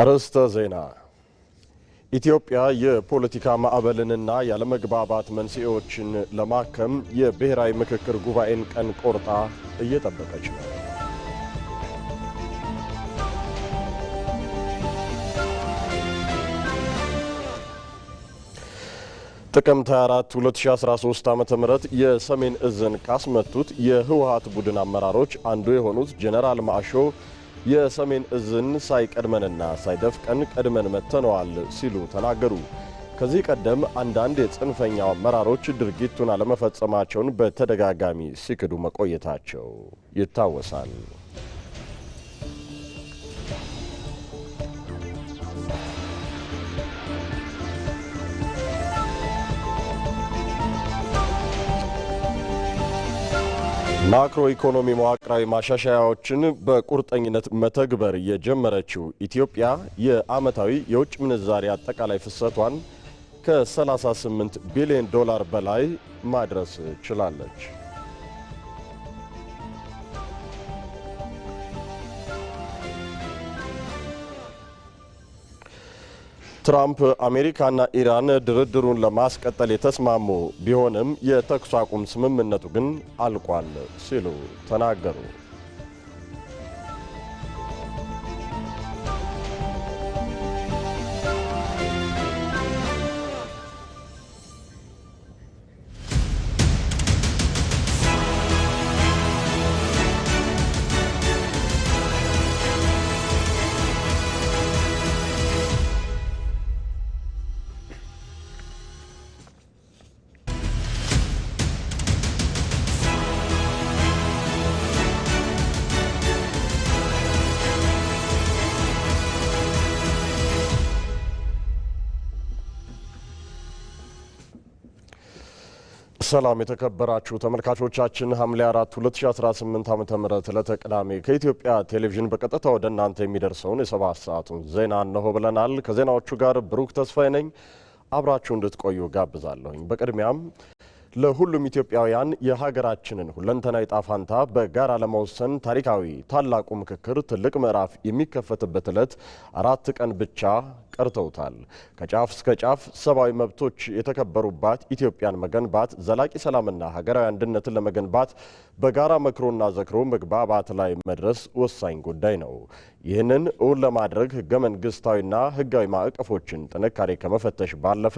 አርዕስተ ዜና። ኢትዮጵያ የፖለቲካ ማዕበልንና ያለመግባባት መንስኤዎችን ለማከም የብሔራዊ ምክክር ጉባኤን ቀን ቆርጣ እየጠበቀች ነው። ጥቅምት 24 2013 ዓ.ም የሰሜን እዝን ካስመቱት የህወሓት ቡድን አመራሮች አንዱ የሆኑት ጀነራል ማዕሾ የሰሜን እዝን ሳይቀድመንና ሳይደፍቀን ቀድመን መተነዋል ሲሉ ተናገሩ። ከዚህ ቀደም አንዳንድ የጽንፈኛው አመራሮች ድርጊቱን አለመፈጸማቸውን በተደጋጋሚ ሲክዱ መቆየታቸው ይታወሳል። ማክሮ ኢኮኖሚ መዋቅራዊ ማሻሻያዎችን በቁርጠኝነት መተግበር የጀመረችው ኢትዮጵያ የዓመታዊ የውጭ ምንዛሪ አጠቃላይ ፍሰቷን ከ38 ቢሊዮን ዶላር በላይ ማድረስ ችላለች። ትራምፕ አሜሪካና ኢራን ድርድሩን ለማስቀጠል የተስማሙ ቢሆንም የተኩስ አቁም ስምምነቱ ግን አልቋል ሲሉ ተናገሩ። ሰላም የተከበራችሁ ተመልካቾቻችን፣ ሐምሌ 4 2018 ዓ.ም ለተቀዳሚ ከኢትዮጵያ ቴሌቪዥን በቀጥታ ወደ እናንተ የሚደርሰውን የሰባት ሰዓቱን ዜና እነሆ ብለናል። ከዜናዎቹ ጋር ብሩክ ተስፋዬ ነኝ። አብራችሁ እንድትቆዩ ጋብዛለሁኝ። በቅድሚያም ለሁሉም ኢትዮጵያውያን የሀገራችንን ሁለንተናዊ ዕጣ ፈንታ በጋራ ለመወሰን ታሪካዊ ታላቁ ምክክር ትልቅ ምዕራፍ የሚከፈትበት ዕለት 4 ቀን ብቻ ቀርተውታል። ከጫፍ እስከ ጫፍ ሰብአዊ መብቶች የተከበሩባት ኢትዮጵያን መገንባት፣ ዘላቂ ሰላምና ሀገራዊ አንድነትን ለመገንባት በጋራ መክሮና ዘክሮ መግባባት ላይ መድረስ ወሳኝ ጉዳይ ነው። ይህንን እውን ለማድረግ ህገ መንግስታዊና ህጋዊ ማዕቀፎችን ጥንካሬ ከመፈተሽ ባለፈ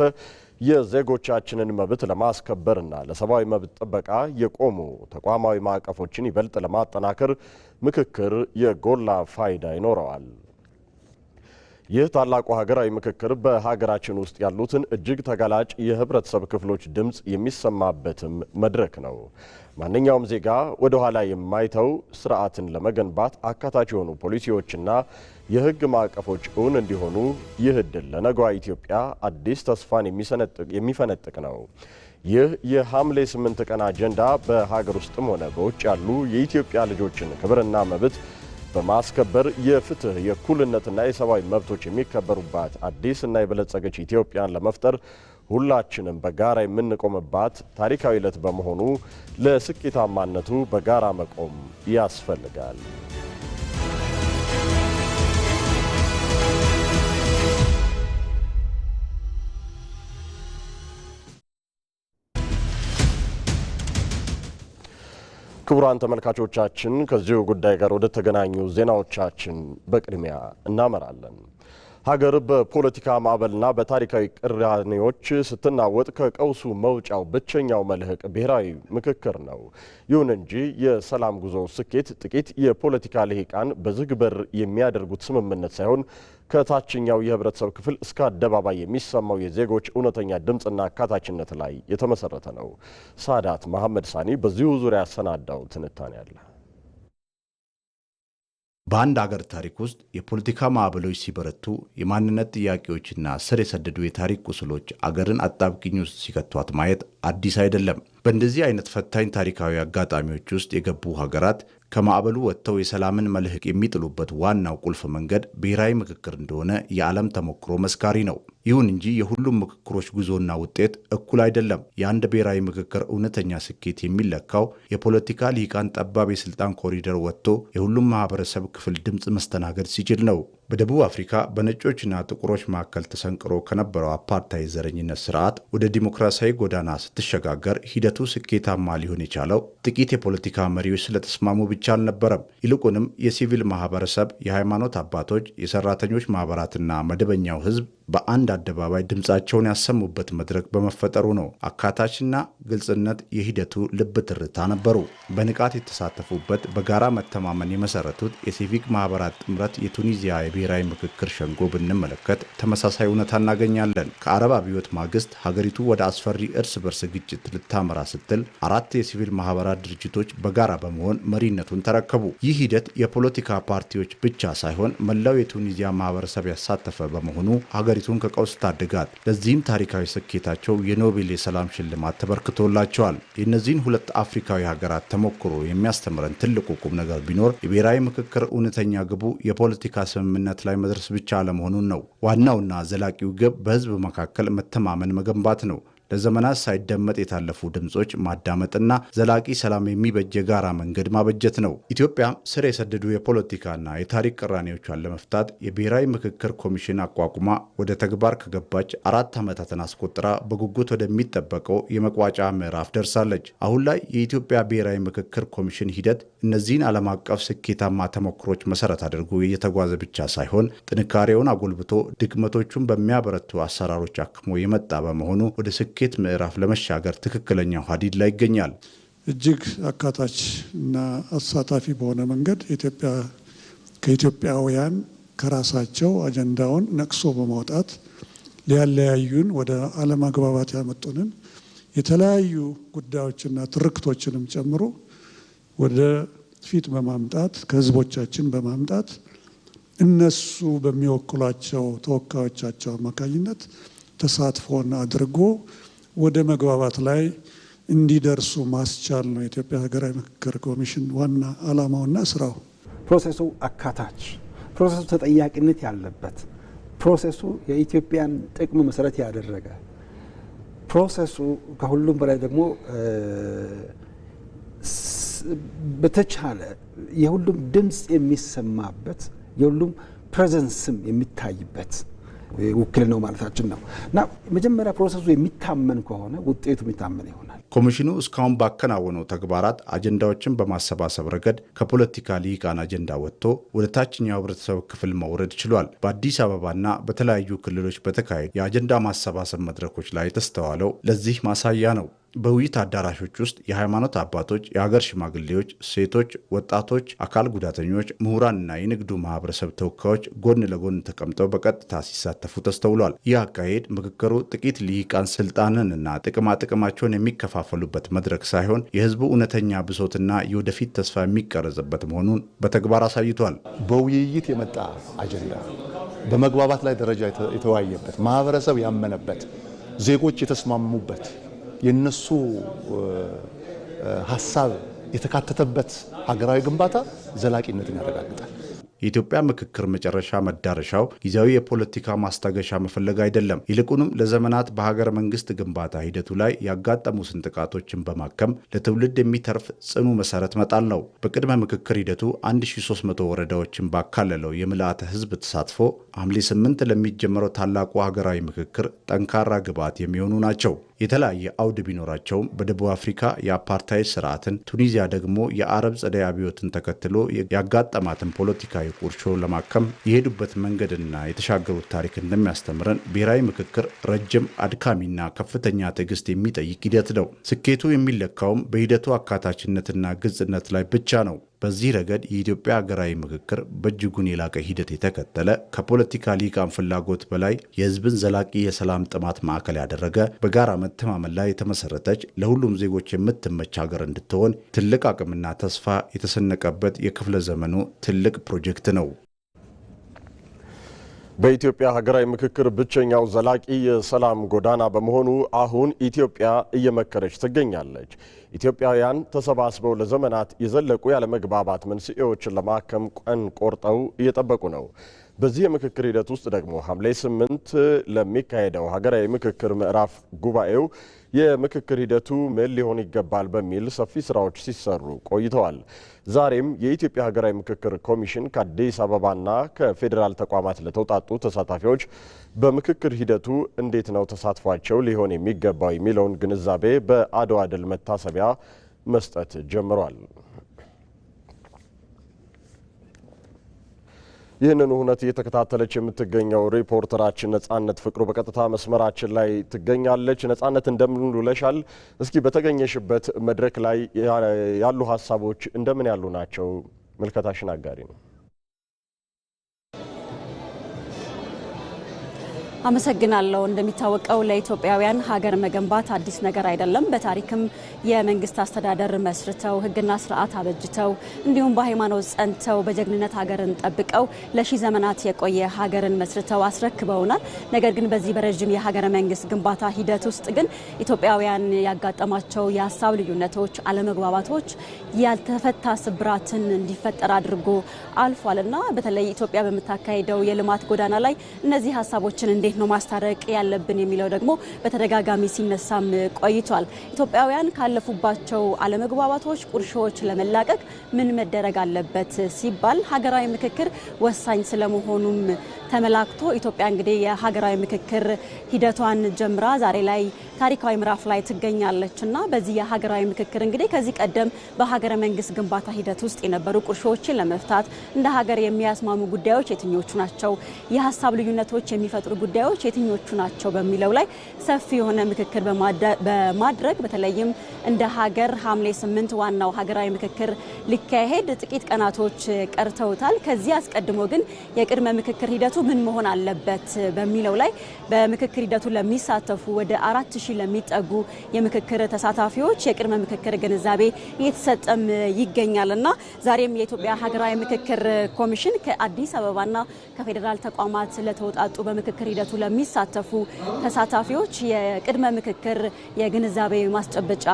የዜጎቻችንን መብት ለማስከበርና ለሰብአዊ መብት ጥበቃ የቆሙ ተቋማዊ ማዕቀፎችን ይበልጥ ለማጠናከር ምክክር የጎላ ፋይዳ ይኖረዋል። ይህ ታላቁ ሀገራዊ ምክክር በሀገራችን ውስጥ ያሉትን እጅግ ተጋላጭ የህብረተሰብ ክፍሎች ድምፅ የሚሰማበትም መድረክ ነው። ማንኛውም ዜጋ ወደ ኋላ የማይተው ስርዓትን ለመገንባት አካታች የሆኑ ፖሊሲዎችና የህግ ማዕቀፎች እውን እንዲሆኑ ይህ ዕድል ለነገዋ ኢትዮጵያ አዲስ ተስፋን የሚፈነጥቅ ነው። ይህ የሐምሌ 8 ቀን አጀንዳ በሀገር ውስጥም ሆነ በውጭ ያሉ የኢትዮጵያ ልጆችን ክብርና መብት በማስከበር የፍትህ የእኩልነትና የሰብአዊ መብቶች የሚከበሩባት አዲስ እና የበለጸገች ኢትዮጵያን ለመፍጠር ሁላችንም በጋራ የምንቆምባት ታሪካዊ ዕለት በመሆኑ ለስኬታማነቱ በጋራ መቆም ያስፈልጋል። ክቡራን ተመልካቾቻችን፣ ከዚሁ ጉዳይ ጋር ወደ ተገናኙ ዜናዎቻችን በቅድሚያ እናመራለን። ሀገር በፖለቲካ ማዕበልና በታሪካዊ ቅራኔዎች ስትናወጥ ከቀውሱ መውጫው ብቸኛው መልህቅ ብሔራዊ ምክክር ነው። ይሁን እንጂ የሰላም ጉዞ ስኬት ጥቂት የፖለቲካ ልሂቃን በዝግ በር የሚያደርጉት ስምምነት ሳይሆን ከታችኛው የህብረተሰብ ክፍል እስከ አደባባይ የሚሰማው የዜጎች እውነተኛ ድምፅና አካታችነት ላይ የተመሰረተ ነው። ሳዳት መሐመድ ሳኒ በዚሁ ዙሪያ ያሰናዳው ትንታኔ አለ። በአንድ ሀገር ታሪክ ውስጥ የፖለቲካ ማዕበሎች ሲበረቱ የማንነት ጥያቄዎችና ስር የሰደዱ የታሪክ ቁስሎች አገርን አጣብቂኝ ውስጥ ሲከቷት ማየት አዲስ አይደለም። በእንደዚህ አይነት ፈታኝ ታሪካዊ አጋጣሚዎች ውስጥ የገቡ ሀገራት ከማዕበሉ ወጥተው የሰላምን መልህቅ የሚጥሉበት ዋናው ቁልፍ መንገድ ብሔራዊ ምክክር እንደሆነ የዓለም ተሞክሮ መስካሪ ነው። ይሁን እንጂ የሁሉም ምክክሮች ጉዞና ውጤት እኩል አይደለም። የአንድ ብሔራዊ ምክክር እውነተኛ ስኬት የሚለካው የፖለቲካ ልሂቃን ጠባብ የስልጣን ኮሪደር ወጥቶ የሁሉም ማህበረሰብ ክፍል ድምፅ መስተናገድ ሲችል ነው። በደቡብ አፍሪካ በነጮችና ጥቁሮች መካከል ተሰንቅሮ ከነበረው አፓርታይድ ዘረኝነት ስርዓት ወደ ዲሞክራሲያዊ ጎዳና ስትሸጋገር ሂደቱ ስኬታማ ሊሆን የቻለው ጥቂት የፖለቲካ መሪዎች ስለተስማሙ ብቻ አልነበረም። ይልቁንም የሲቪል ማህበረሰብ፣ የሃይማኖት አባቶች፣ የሰራተኞች ማህበራትና መደበኛው ህዝብ በአንድ አደባባይ ድምፃቸውን ያሰሙበት መድረክ በመፈጠሩ ነው። አካታችና ግልጽነት የሂደቱ ልብ ትርታ ነበሩ። በንቃት የተሳተፉበት፣ በጋራ መተማመን የመሰረቱት የሲቪክ ማህበራት ጥምረት የቱኒዚያ የብሔራዊ ምክክር ሸንጎ ብንመለከት ተመሳሳይ እውነታ እናገኛለን። ከአረብ አብዮት ማግስት ሀገሪቱ ወደ አስፈሪ እርስ በርስ ግጭት ልታመራ ስትል 4 የሲቪል ማህበራት ድርጅቶች በጋራ በመሆን መሪነቱን ተረከቡ። ይህ ሂደት የፖለቲካ ፓርቲዎች ብቻ ሳይሆን መላው የቱኒዚያ ማህበረሰብ ያሳተፈ በመሆኑ ሀገሪቱን ከቀውስ ታደጋት። ለዚህም ታሪካዊ ስኬታቸው የኖቤል የሰላም ሽልማት ተበርክቶላቸዋል። የእነዚህን 2 አፍሪካዊ ሀገራት ተሞክሮ የሚያስተምረን ትልቁ ቁም ነገር ቢኖር የብሔራዊ ምክክር እውነተኛ ግቡ የፖለቲካ ስምምነት ላይ መድረስ ብቻ አለመሆኑን ነው። ዋናውና ዘላቂው ግብ በህዝብ መካከል መተማመን መገንባት ነው። ለዘመናት ሳይደመጥ የታለፉ ድምጾች ማዳመጥና ዘላቂ ሰላም የሚበጅ የጋራ መንገድ ማበጀት ነው። ኢትዮጵያ ስር የሰደዱ የፖለቲካና የታሪክ ቅራኔዎቿን ለመፍታት የብሔራዊ ምክክር ኮሚሽን አቋቁማ ወደ ተግባር ከገባች 4 ዓመታትን አስቆጥራ በጉጉት ወደሚጠበቀው የመቋጫ ምዕራፍ ደርሳለች። አሁን ላይ የኢትዮጵያ ብሔራዊ ምክክር ኮሚሽን ሂደት እነዚህን ዓለም አቀፍ ስኬታማ ተሞክሮች መሰረት አድርጎ እየተጓዘ ብቻ ሳይሆን ጥንካሬውን አጎልብቶ ድክመቶቹን በሚያበረቱ አሰራሮች አክሞ የመጣ በመሆኑ ወደ ስኬት ምዕራፍ ለመሻገር ትክክለኛው ሀዲድ ላይ ይገኛል። እጅግ አካታች እና አሳታፊ በሆነ መንገድ ከኢትዮጵያውያን ከራሳቸው አጀንዳውን ነቅሶ በማውጣት ሊያለያዩን ወደ አለመግባባት ያመጡንን የተለያዩ ጉዳዮችና ትርክቶችንም ጨምሮ ወደ ፊት በማምጣት ከህዝቦቻችን በማምጣት እነሱ በሚወክሏቸው ተወካዮቻቸው አማካኝነት ተሳትፎን አድርጎ ወደ መግባባት ላይ እንዲደርሱ ማስቻል ነው የኢትዮጵያ ሀገራዊ ምክክር ኮሚሽን ዋና ዓላማውና ስራው። ፕሮሰሱ አካታች፣ ፕሮሰሱ ተጠያቂነት ያለበት፣ ፕሮሰሱ የኢትዮጵያን ጥቅም መሰረት ያደረገ፣ ፕሮሰሱ ከሁሉም በላይ ደግሞ በተቻለ የሁሉም ድምፅ የሚሰማበት የሁሉም ፕሬዘንስም የሚታይበት ውክልና ነው ማለታችን ነው እና መጀመሪያ ፕሮሰሱ የሚታመን ከሆነ ውጤቱ የሚታመን ይሆናል። ኮሚሽኑ እስካሁን ባከናወነው ተግባራት አጀንዳዎችን በማሰባሰብ ረገድ ከፖለቲካ ልሂቃን አጀንዳ ወጥቶ ወደ ታችኛው ህብረተሰብ ክፍል መውረድ ችሏል። በአዲስ አበባና በተለያዩ ክልሎች በተካሄዱ የአጀንዳ ማሰባሰብ መድረኮች ላይ የተስተዋለው ለዚህ ማሳያ ነው። በውይይት አዳራሾች ውስጥ የሃይማኖት አባቶች፣ የሀገር ሽማግሌዎች፣ ሴቶች፣ ወጣቶች፣ አካል ጉዳተኞች፣ ምሁራንና የንግዱ ማህበረሰብ ተወካዮች ጎን ለጎን ተቀምጠው በቀጥታ ሲሳተፉ ተስተውሏል። ይህ አካሄድ ምክክሩ ጥቂት ልሂቃን ስልጣንንና ጥቅማቸውን የሚከፋፈሉበት መድረክ ሳይሆን የህዝቡ እውነተኛ ብሶትና የወደፊት ተስፋ የሚቀረጽበት መሆኑን በተግባር አሳይቷል። በውይይት የመጣ አጀንዳ በመግባባት ላይ ደረጃ የተወያየበት፣ ማህበረሰብ ያመነበት፣ ዜጎች የተስማሙበት፣ የነሱ ሀሳብ የተካተተበት ሀገራዊ ግንባታ ዘላቂነትን ያረጋግጣል። የኢትዮጵያ ምክክር መጨረሻ መዳረሻው ጊዜያዊ የፖለቲካ ማስታገሻ መፈለግ አይደለም። ይልቁንም ለዘመናት በሀገር መንግስት ግንባታ ሂደቱ ላይ ያጋጠሙ ስንጥቃቶችን በማከም ለትውልድ የሚተርፍ ጽኑ መሰረት መጣል ነው። በቅድመ ምክክር ሂደቱ 1300 ወረዳዎችን ባካለለው የምልአተ ህዝብ ተሳትፎ ሐምሌ 8 ለሚጀምረው ታላቁ ሀገራዊ ምክክር ጠንካራ ግብዓት የሚሆኑ ናቸው። የተለያየ አውድ ቢኖራቸውም በደቡብ አፍሪካ የአፓርታይድ ስርዓትን፣ ቱኒዚያ ደግሞ የአረብ ጸደይ አብዮትን ተከትሎ ያጋጠማትን ፖለቲካዊ ቁርሾ ለማከም የሄዱበት መንገድና የተሻገሩት ታሪክ እንደሚያስተምረን ብሔራዊ ምክክር ረጅም፣ አድካሚና ከፍተኛ ትዕግስት የሚጠይቅ ሂደት ነው። ስኬቱ የሚለካውም በሂደቱ አካታችነትና ግልጽነት ላይ ብቻ ነው። በዚህ ረገድ የኢትዮጵያ ሀገራዊ ምክክር በእጅጉን የላቀ ሂደት የተከተለ ከፖለቲካ ልሂቃን ፍላጎት በላይ የህዝብን ዘላቂ የሰላም ጥማት ማዕከል ያደረገ በጋራ መተማመን ላይ የተመሰረተች ለሁሉም ዜጎች የምትመች ሀገር እንድትሆን ትልቅ አቅምና ተስፋ የተሰነቀበት የክፍለ ዘመኑ ትልቅ ፕሮጀክት ነው። በኢትዮጵያ ሀገራዊ ምክክር ብቸኛው ዘላቂ የሰላም ጎዳና በመሆኑ አሁን ኢትዮጵያ እየመከረች ትገኛለች። ኢትዮጵያውያን ተሰባስበው ለዘመናት የዘለቁ ያለመግባባት መንስኤዎችን ለማከም ቀን ቆርጠው እየጠበቁ ነው። በዚህ የምክክር ሂደት ውስጥ ደግሞ ሐምሌ 8 ለሚካሄደው ሀገራዊ ምክክር ምዕራፍ ጉባኤው የምክክር ሂደቱ ምን ሊሆን ይገባል በሚል ሰፊ ስራዎች ሲሰሩ ቆይተዋል። ዛሬም የኢትዮጵያ ሀገራዊ ምክክር ኮሚሽን ከአዲስ አበባና ከፌዴራል ተቋማት ለተውጣጡ ተሳታፊዎች በምክክር ሂደቱ እንዴት ነው ተሳትፏቸው ሊሆን የሚገባው የሚለውን ግንዛቤ በአድዋ ድል መታሰቢያ መስጠት ጀምሯል። ይህንን ሁነት እየተከታተለች የምትገኘው ሪፖርተራችን ነጻነት ፍቅሩ በቀጥታ መስመራችን ላይ ትገኛለች። ነጻነት እንደምን ውለሻል? እስኪ በተገኘሽበት መድረክ ላይ ያሉ ሀሳቦች እንደምን ያሉ ናቸው? መልከታሽን አጋሪ ነው። አመሰግናለሁ። እንደሚታወቀው ለኢትዮጵያውያን ሀገር መገንባት አዲስ ነገር አይደለም። በታሪክም የመንግስት አስተዳደር መስርተው ሕግና ስርዓት አበጅተው እንዲሁም በሃይማኖት ጸንተው በጀግንነት ሀገርን ጠብቀው ለሺህ ዘመናት የቆየ ሀገርን መስርተው አስረክበውናል። ነገር ግን በዚህ በረዥም የሀገረ መንግስት ግንባታ ሂደት ውስጥ ግን ኢትዮጵያውያን ያጋጠማቸው የሀሳብ ልዩነቶች፣ አለመግባባቶች ያልተፈታ ስብራትን እንዲፈጠር አድርጎ አልፏልና በተለይ ኢትዮጵያ በምታካሄደው የልማት ጎዳና ላይ እነዚህ ሀሳቦችን እንዴት ነው ማስታረቅ ያለብን የሚለው ደግሞ በተደጋጋሚ ሲነሳም ቆይቷል። ኢትዮጵያውያን ካለፉባቸው አለመግባባቶች፣ ቁርሾዎች ለመላቀቅ ምን መደረግ አለበት ሲባል ሀገራዊ ምክክር ወሳኝ ስለመሆኑም ተመላክቶ ኢትዮጵያ እንግዲህ የሀገራዊ ምክክር ሂደቷን ጀምራ ዛሬ ላይ ታሪካዊ ምዕራፍ ላይ ትገኛለችና በዚህ የሀገራዊ ምክክር እንግዲህ ከዚህ ቀደም በሀገረ መንግስት ግንባታ ሂደት ውስጥ የነበሩ ቁርሾዎችን ለመፍታት እንደ ሀገር የሚያስማሙ ጉዳዮች የትኞቹ ናቸው፣ የሀሳብ ልዩነቶች የሚፈጥሩ ጉዳዮች የትኞቹ ናቸው በሚለው ላይ ሰፊ የሆነ ምክክር በማድረግ በተለይም እንደ ሀገር ሐምሌ 8 ዋናው ሀገራዊ ምክክር ሊካሄድ ጥቂት ቀናቶች ቀርተውታል። ከዚህ አስቀድሞ ግን የቅድመ ምክክር ሂደቱ ምን መሆን አለበት በሚለው ላይ በምክክር ሂደቱ ለሚሳተፉ ወደ 4000 ለሚጠጉ የምክክር ተሳታፊዎች የቅድመ ምክክር ግንዛቤ እየተሰጠም ይገኛልና ዛሬም የኢትዮጵያ ሀገራዊ ምክክር ኮሚሽን ከአዲስ አበባና ከፌዴራል ተቋማት ለተውጣጡ በምክክር ሂደቱ ለሚሳተፉ ተሳታፊዎች የቅድመ ምክክር የግንዛቤ ማስጨበጫ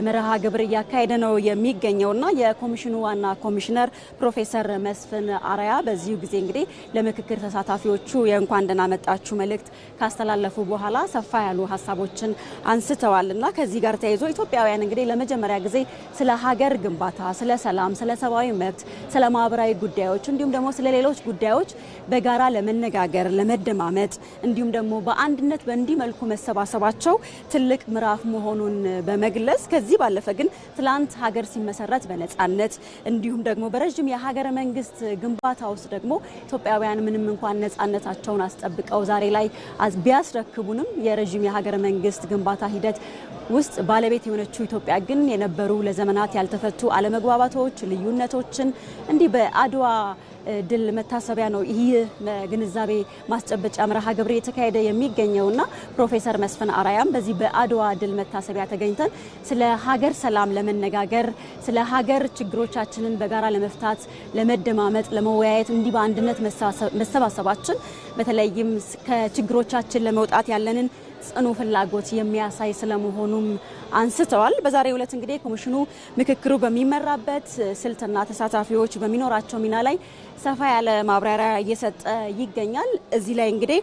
መርሃ ግብር እያካሄደ ነው የሚገኘውና የኮሚሽኑ ዋና ኮሚሽነር ፕሮፌሰር መስፍን አራያ በዚሁ ጊዜ እንግዲህ ለምክክር ተሳታፊዎቹ የእንኳን ደህና መጣችሁ መልእክት ካስተላለፉ በኋላ ሰፋ ያሉ ሀሳቦችን አንስተዋልና ከዚህ ጋር ተያይዞ ኢትዮጵያውያን እንግዲህ ለመጀመሪያ ጊዜ ስለ ሀገር ግንባታ፣ ስለ ሰላም፣ ስለ ሰብአዊ መብት፣ ስለ ማህበራዊ ጉዳዮች እንዲሁም ደግሞ ስለ ሌሎች ጉዳዮች በጋራ ለመነጋገር፣ ለመደማመጥ እንዲሁም ደግሞ በአንድነት በእንዲህ መልኩ መሰባሰባቸው ትልቅ ምዕራፍ መሆኑን በመግለጽ ከዚህ ባለፈ ግን ትላንት ሀገር ሲመሰረት በነጻነት እንዲሁም ደግሞ በረዥም የሀገረ መንግስት ግንባታ ውስጥ ደግሞ ኢትዮጵያውያን ምንም እንኳን ነጻነታቸውን አስጠብቀው ዛሬ ላይ ቢያስረክቡንም የረዥም የሀገረ መንግስት ግንባታ ሂደት ውስጥ ባለቤት የሆነችው ኢትዮጵያ ግን የነበሩ ለዘመናት ያልተፈቱ አለመግባባቶች፣ ልዩነቶችን እንዲህ በአድዋ ድል መታሰቢያ ነው ይህ ግንዛቤ ማስጨበጫ መርሃ ግብር የተካሄደ የሚገኘውና ፕሮፌሰር መስፍን አራያም በዚህ በአድዋ ድል መታሰቢያ ተገኝተን ስለ ሀገር ሰላም ለመነጋገር ስለ ሀገር ችግሮቻችንን በጋራ ለመፍታት ለመደማመጥ ለመወያየት እንዲህ በአንድነት መሰባሰባችን በተለይም ከችግሮቻችን ለመውጣት ያለንን ጽኑ ፍላጎት የሚያሳይ ስለመሆኑም አንስተዋል። በዛሬው ዕለት እንግዲህ ኮሚሽኑ ምክክሩ በሚመራበት ስልትና ተሳታፊዎች በሚኖራቸው ሚና ላይ ሰፋ ያለ ማብራሪያ እየሰጠ ይገኛል። እዚህ ላይ እንግዲህ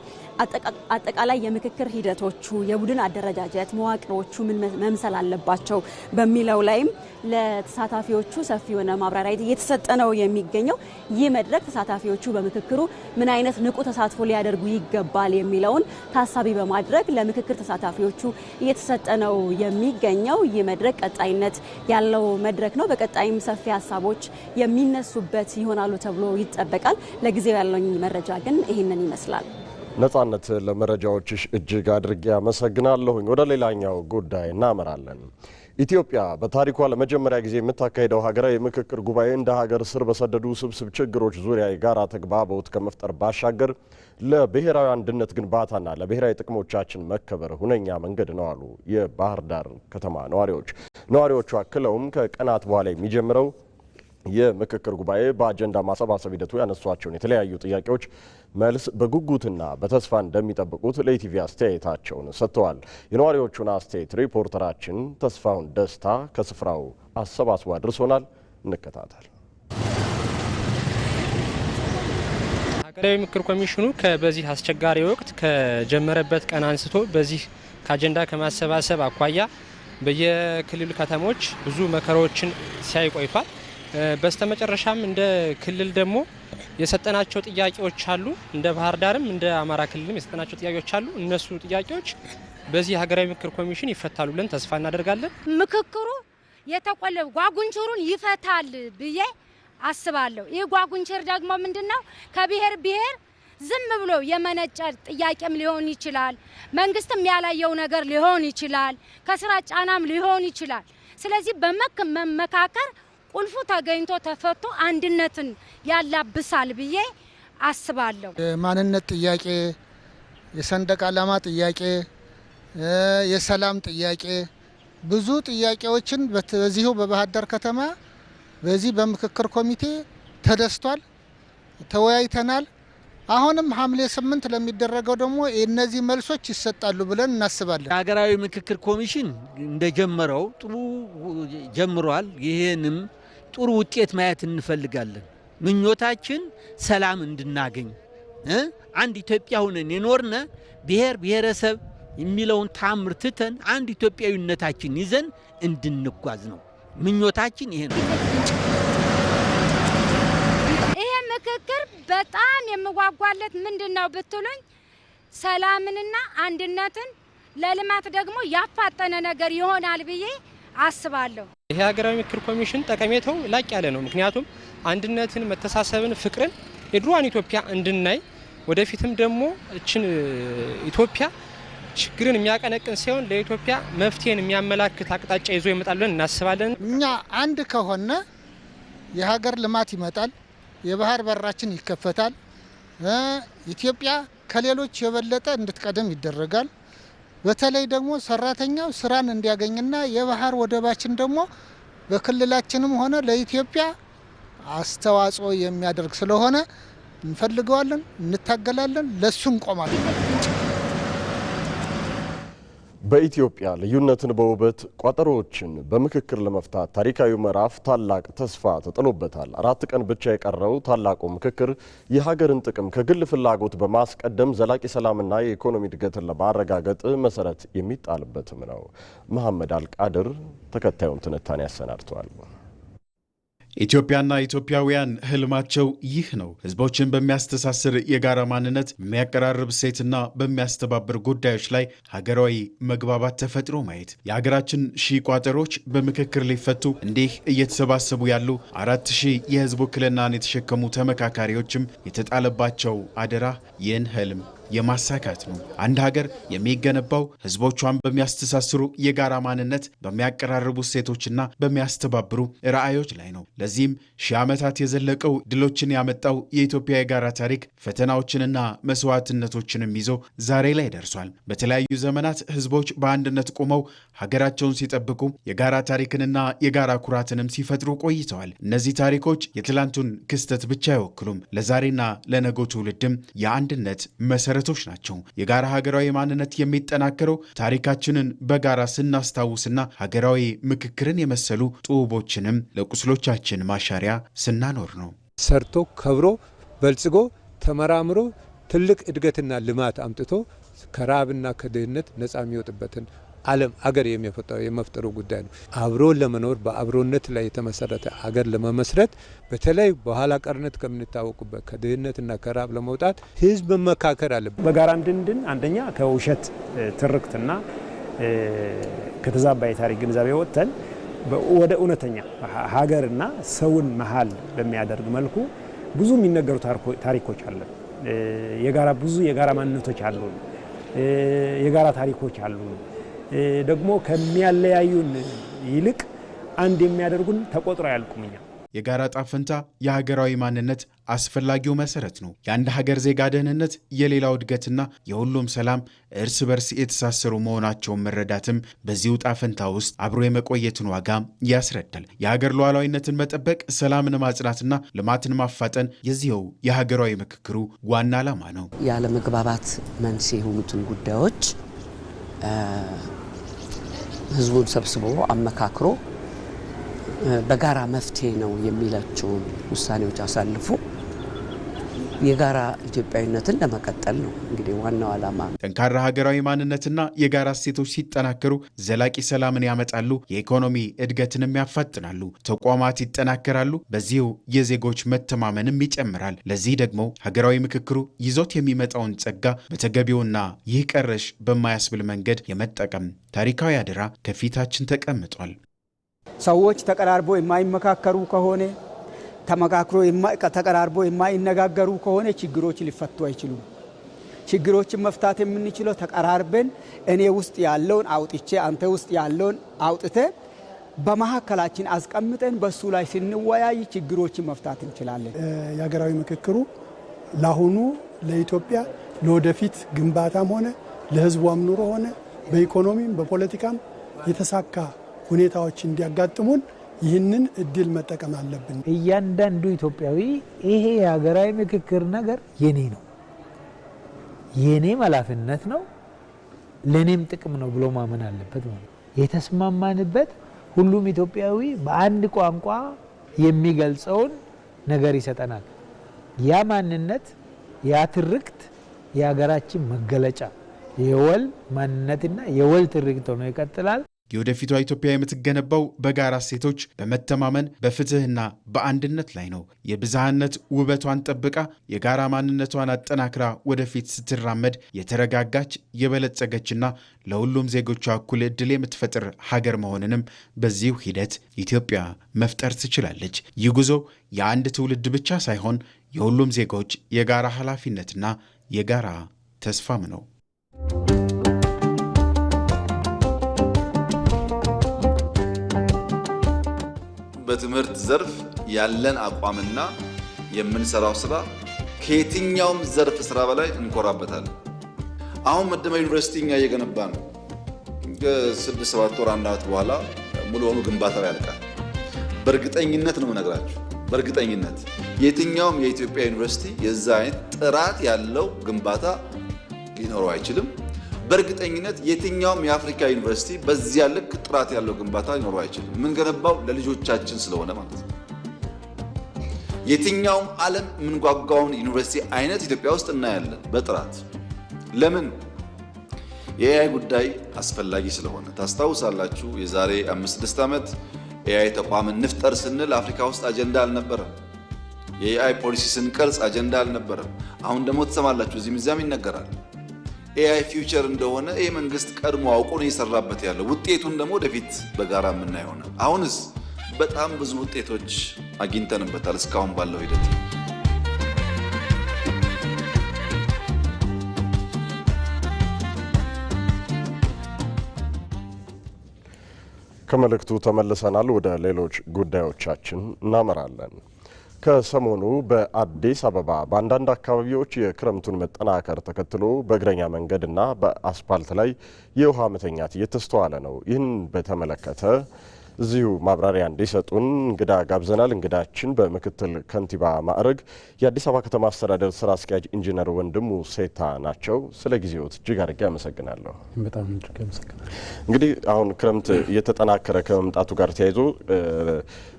አጠቃላይ የምክክር ሂደቶቹ፣ የቡድን አደረጃጀት መዋቅሮቹ ምን መምሰል አለባቸው በሚለው ላይም ለተሳታፊዎቹ ሰፊ የሆነ ማብራሪያ እየተሰጠ ነው የሚገኘው። ይህ መድረክ ተሳታፊዎቹ በምክክሩ ምን አይነት ንቁ ተሳትፎ ሊያደርጉ ይገባል የሚለውን ታሳቢ በማድረግ ለምክክር ተሳታፊዎቹ እየተሰጠ ነው የሚገኘው። ይህ መድረክ ቀጣይነት ያለው መድረክ ነው። በቀጣይም ሰፊ ሀሳቦች የሚነሱበት ይሆናሉ ተብሎ ይጠበቃል። ለጊዜው ያለኝ መረጃ ግን ይህንን ይመስላል። ነጻነት፣ ለመረጃዎችሽ እጅግ አድርጌ አመሰግናለሁኝ። ወደ ሌላኛው ጉዳይ እናመራለን። ኢትዮጵያ በታሪኳ ለመጀመሪያ ጊዜ የምታካሄደው ሀገራዊ ምክክር ጉባኤ እንደ ሀገር ስር በሰደዱ ስብስብ ችግሮች ዙሪያ የጋራ ተግባቦት ከመፍጠር ባሻገር ለብሔራዊ አንድነት ግንባታና ለብሔራዊ ጥቅሞቻችን መከበር ሁነኛ መንገድ ነው አሉ የባህር ዳር ከተማ ነዋሪዎች። ነዋሪዎቹ አክለውም ከቀናት በኋላ የሚጀምረው የምክክር ጉባኤ በአጀንዳ ማሰባሰብ ሂደቱ ያነሷቸውን የተለያዩ ጥያቄዎች መልስ በጉጉትና በተስፋ እንደሚጠብቁት ለኢቲቪ አስተያየታቸውን ሰጥተዋል። የነዋሪዎቹን አስተያየት ሪፖርተራችን ተስፋውን ደስታ ከስፍራው አሰባስቦ አድርሶናል። እንከታተል። ሀገራዊ ምክክር ኮሚሽኑ በዚህ አስቸጋሪ ወቅት ከጀመረበት ቀን አንስቶ በዚህ ከአጀንዳ ከማሰባሰብ አኳያ በየክልል ከተሞች ብዙ መከራዎችን ሲያይ ቆይቷል። በስተመጨረሻም እንደ ክልል ደግሞ የሰጠናቸው ጥያቄዎች አሉ። እንደ ባህር ዳርም እንደ አማራ ክልልም የሰጠናቸው ጥያቄዎች አሉ። እነሱ ጥያቄዎች በዚህ ሀገራዊ ምክክር ኮሚሽን ይፈታሉ ብለን ተስፋ እናደርጋለን። ምክክሩ የተቆለፈ ጓጉንቸሩን ይፈታል ብዬ አስባለሁ። ይህ ጓጉንቸር ደግሞ ምንድነው? ከብሔር ብሔር ዝም ብሎ የመነጨ ጥያቄም ሊሆን ይችላል። መንግስትም ያላየው ነገር ሊሆን ይችላል። ከስራ ጫናም ሊሆን ይችላል። ስለዚህ በመመካከር ቁልፉ ተገኝቶ ተፈቶ አንድነትን ያላብሳል ብዬ አስባለሁ። የማንነት ጥያቄ፣ የሰንደቅ ዓላማ ጥያቄ፣ የሰላም ጥያቄ ብዙ ጥያቄዎችን በዚሁ በባህር ዳር ከተማ በዚህ በምክክር ኮሚቴ ተደስቷል፣ ተወያይተናል። አሁንም ሐምሌ 8 ለሚደረገው ደግሞ እነዚህ መልሶች ይሰጣሉ ብለን እናስባለን። ሀገራዊ ምክክር ኮሚሽን እንደጀመረው ጥሩ ጀምሯል። ይሄንም ጥሩ ውጤት ማየት እንፈልጋለን። ምኞታችን ሰላም እንድናገኝ አንድ ኢትዮጵያ ሆነን የኖርነ ብሔር ብሔረሰብ የሚለውን ታምር ትተን አንድ ኢትዮጵያዊነታችን ይዘን እንድንጓዝ ነው ምኞታችን። ይሄ ነው። ይሄ ምክክር በጣም የምጓጓለት ምንድነው ብትሉኝ ሰላምንና አንድነትን ለልማት ደግሞ ያፋጠነ ነገር ይሆናል ብዬ አስባለሁ። ይሄ ሀገራዊ ምክክር ኮሚሽን ጠቀሜታው ላቅ ያለ ነው። ምክንያቱም አንድነትን፣ መተሳሰብን፣ ፍቅርን የድሮዋን ኢትዮጵያ እንድናይ ወደፊትም ደግሞ እችን ኢትዮጵያ ችግርን የሚያቀነቅን ሲሆን ለኢትዮጵያ መፍትሄን የሚያመላክት አቅጣጫ ይዞ ይመጣል ብለን እናስባለን። እኛ አንድ ከሆነ የሀገር ልማት ይመጣል፣ የባህር በራችን ይከፈታል፣ ኢትዮጵያ ከሌሎች የበለጠ እንድትቀደም ይደረጋል። በተለይ ደግሞ ሰራተኛው ስራን እንዲያገኝና የባህር ወደባችን ደግሞ በክልላችንም ሆነ ለኢትዮጵያ አስተዋጽኦ የሚያደርግ ስለሆነ እንፈልገዋለን፣ እንታገላለን፣ ለሱ እንቆማለን። በኢትዮጵያ ልዩነትን በውበት ቋጠሮዎችን በምክክር ለመፍታት ታሪካዊ ምዕራፍ ታላቅ ተስፋ ተጥሎበታል። 4 ቀን ብቻ የቀረው ታላቁ ምክክር የሀገርን ጥቅም ከግል ፍላጎት በማስቀደም ዘላቂ ሰላምና የኢኮኖሚ እድገትን ለማረጋገጥ መሰረት የሚጣልበትም ነው። መሐመድ አልቃድር ተከታዩን ትንታኔ ያሰናድተዋል። ኢትዮጵያና ኢትዮጵያውያን ህልማቸው ይህ ነው። ህዝቦችን በሚያስተሳስር የጋራ ማንነት፣ በሚያቀራርብ እሴትና በሚያስተባብር ጉዳዮች ላይ ሀገራዊ መግባባት ተፈጥሮ ማየት። የሀገራችን ሺህ ቋጠሮች በምክክር ሊፈቱ እንዲህ እየተሰባሰቡ ያሉ 4000 የህዝብ ውክልናን የተሸከሙ ተመካካሪዎችም የተጣለባቸው አደራ ይህን ህልም የማሳካት ነው። አንድ ሀገር የሚገነባው ህዝቦቿን በሚያስተሳስሩ የጋራ ማንነት፣ በሚያቀራርቡ እሴቶችና በሚያስተባብሩ ራዕዮች ላይ ነው። ለዚህም ሺህ ዓመታት የዘለቀው ድሎችን ያመጣው የኢትዮጵያ የጋራ ታሪክ ፈተናዎችንና መስዋዕትነቶችንም ይዞ ዛሬ ላይ ደርሷል። በተለያዩ ዘመናት ህዝቦች በአንድነት ቆመው ሀገራቸውን ሲጠብቁ የጋራ ታሪክንና የጋራ ኩራትንም ሲፈጥሩ ቆይተዋል። እነዚህ ታሪኮች የትላንቱን ክስተት ብቻ አይወክሉም። ለዛሬና ለነገ ትውልድም የአንድነት መሰረቶች ናቸው። የጋራ ሀገራዊ ማንነት የሚጠናከረው ታሪካችንን በጋራ ስናስታውስና ሀገራዊ ምክክርን የመሰሉ ጡቦችንም ለቁስሎቻችን ማሻሪያ ስናኖር ነው። ሰርቶ ከብሮ በልጽጎ ተመራምሮ ትልቅ እድገትና ልማት አምጥቶ ከራብና ከድህነት ነፃ የሚወጥበትን ዓለም አገር የመፍጠሩ ጉዳይ ነው። አብሮ ለመኖር በአብሮነት ላይ የተመሰረተ አገር ለመመስረት በተለይ በኋላ ቀርነት ከምንታወቁበት ከድህነትና ከራብ ለመውጣት ህዝብ መመካከር አለበት። በጋራ እንድንድን አንደኛ ከውሸት ትርክትና ከተዛባ የታሪክ ግንዛቤ ወጥተን ወደ እውነተኛ ሀገርና ሰውን መሀል በሚያደርግ መልኩ ብዙ የሚነገሩ ታሪኮች አሉ። ብዙ የጋራ ማንነቶች አሉ። የጋራ ታሪኮች አሉ። ደግሞ ከሚያለያዩን ይልቅ አንድ የሚያደርጉን ተቆጥሮ አያልቁም። የጋራ ጣፈንታ የሀገራዊ ማንነት አስፈላጊው መሰረት ነው። የአንድ ሀገር ዜጋ ደህንነት የሌላው እድገትና የሁሉም ሰላም እርስ በርስ የተሳሰሩ መሆናቸውን መረዳትም በዚሁ ጣፈንታ ውስጥ አብሮ የመቆየትን ዋጋ ያስረዳል። የሀገር ሉዓላዊነትን መጠበቅ፣ ሰላምን ማጽናትና ልማትን ማፋጠን የዚህው የሀገራዊ ምክክሩ ዋና ዓላማ ነው። ያለመግባባት መንስኤ የሆኑትን ጉዳዮች ህዝቡን ሰብስቦ አመካክሮ በጋራ መፍትሄ ነው የሚላቸውን ውሳኔዎች አሳልፎ የጋራ ኢትዮጵያዊነትን ለመቀጠል ነው እንግዲህ ዋናው ዓላማ። ጠንካራ ሀገራዊ ማንነትና የጋራ እሴቶች ሲጠናከሩ ዘላቂ ሰላምን ያመጣሉ፣ የኢኮኖሚ እድገትንም ያፋጥናሉ፣ ተቋማት ይጠናከራሉ፣ በዚሁ የዜጎች መተማመንም ይጨምራል። ለዚህ ደግሞ ሀገራዊ ምክክሩ ይዞት የሚመጣውን ጸጋ በተገቢውና ይህ ቀረሽ በማያስብል መንገድ የመጠቀም ታሪካዊ አደራ ከፊታችን ተቀምጧል። ሰዎች ተቀራርቦ የማይመካከሩ ከሆነ ተቀራርቦ የማይነጋገሩ ከሆነ ችግሮች ሊፈቱ አይችሉም። ችግሮችን መፍታት የምንችለው ተቀራርበን እኔ ውስጥ ያለውን አውጥቼ አንተ ውስጥ ያለውን አውጥተ በመሀከላችን አስቀምጠን በሱ ላይ ስንወያይ ችግሮችን መፍታት እንችላለን። የሀገራዊ ምክክሩ ለአሁኑ ለኢትዮጵያ ለወደፊት ግንባታም ሆነ ለህዝቧም ኑሮ ሆነ በኢኮኖሚም በፖለቲካም የተሳካ ሁኔታዎች እንዲያጋጥሙን ይህንን እድል መጠቀም አለብን። እያንዳንዱ ኢትዮጵያዊ ይሄ የሀገራዊ ምክክር ነገር የኔ ነው፣ የኔም ኃላፊነት ነው፣ ለኔም ጥቅም ነው ብሎ ማመን አለበት ማለት ነው። የተስማማንበት ሁሉም ኢትዮጵያዊ በአንድ ቋንቋ የሚገልጸውን ነገር ይሰጠናል። ያ ማንነት፣ ያ ትርክት የሀገራችን መገለጫ የወል ማንነትና የወል ትርክት ሆኖ ይቀጥላል። የወደፊቷ ኢትዮጵያ የምትገነባው በጋራ እሴቶች፣ በመተማመን፣ በፍትህና በአንድነት ላይ ነው። የብዝሃነት ውበቷን ጠብቃ የጋራ ማንነቷን አጠናክራ ወደፊት ስትራመድ የተረጋጋች የበለጸገችና ለሁሉም ዜጎቿ እኩል ዕድል የምትፈጥር ሀገር መሆንንም በዚሁ ሂደት ኢትዮጵያ መፍጠር ትችላለች። ይህ ጉዞ የአንድ ትውልድ ብቻ ሳይሆን የሁሉም ዜጎች የጋራ ኃላፊነትና የጋራ ተስፋም ነው። በትምህርት ዘርፍ ያለን አቋምና የምንሰራው ስራ ከየትኛውም ዘርፍ ስራ በላይ እንኮራበታለን። አሁን መደመር ዩኒቨርሲቲ እኛ እየገነባ ነው። ከ6-7 ወር አንድ ዓመት በኋላ ሙሉ ሆኖ ግንባታው ያልቃል። በእርግጠኝነት ነው የምነግራችሁ፣ በእርግጠኝነት የትኛውም የኢትዮጵያ ዩኒቨርሲቲ የዛ አይነት ጥራት ያለው ግንባታ ሊኖረው አይችልም። በእርግጠኝነት የትኛውም የአፍሪካ ዩኒቨርሲቲ በዚያ ልክ ጥራት ያለው ግንባታ ሊኖረው አይችልም። የምንገነባው ለልጆቻችን ስለሆነ ማለት ነው። የትኛውም ዓለም የምንጓጓውን ዩኒቨርሲቲ አይነት ኢትዮጵያ ውስጥ እናያለን በጥራት። ለምን? የኤአይ ጉዳይ አስፈላጊ ስለሆነ። ታስታውሳላችሁ፣ የዛሬ 5-6 ዓመት ኤአይ ተቋም እንፍጠር ስንል አፍሪካ ውስጥ አጀንዳ አልነበረም። የኤአይ ፖሊሲ ስንቀርጽ አጀንዳ አልነበረም። አሁን ደግሞ ትሰማላችሁ፣ እዚህም እዚያም ይነገራል። ኤአይ ፊውቸር እንደሆነ ይህ መንግስት ቀድሞ አውቆ ነው እየሰራበት ያለው። ውጤቱን ደግሞ ወደፊት በጋራ የምናየው ነው። አሁንስ በጣም ብዙ ውጤቶች አግኝተንበታል እስካሁን ባለው ሂደት። ከመልእክቱ ተመልሰናል። ወደ ሌሎች ጉዳዮቻችን እናመራለን። ከሰሞኑ በአዲስ አበባ በአንዳንድ አካባቢዎች የክረምቱን መጠናከር ተከትሎ በእግረኛ መንገድና በአስፓልት ላይ የውሃ መተኛት እየተስተዋለ ነው። ይህን በተመለከተ እዚሁ ማብራሪያ እንዲሰጡን እንግዳ ጋብዘናል። እንግዳችን በምክትል ከንቲባ ማዕረግ የአዲስ አበባ ከተማ አስተዳደር ስራ አስኪያጅ ኢንጂነር ወንድሙ ሴታ ናቸው። ስለ ጊዜዎት እጅግ አድርጌ አመሰግናለሁ። በጣም እጅግ አመሰግናለሁ። እንግዲህ አሁን ክረምት እየተጠናከረ ከመምጣቱ ጋር ተያይዞ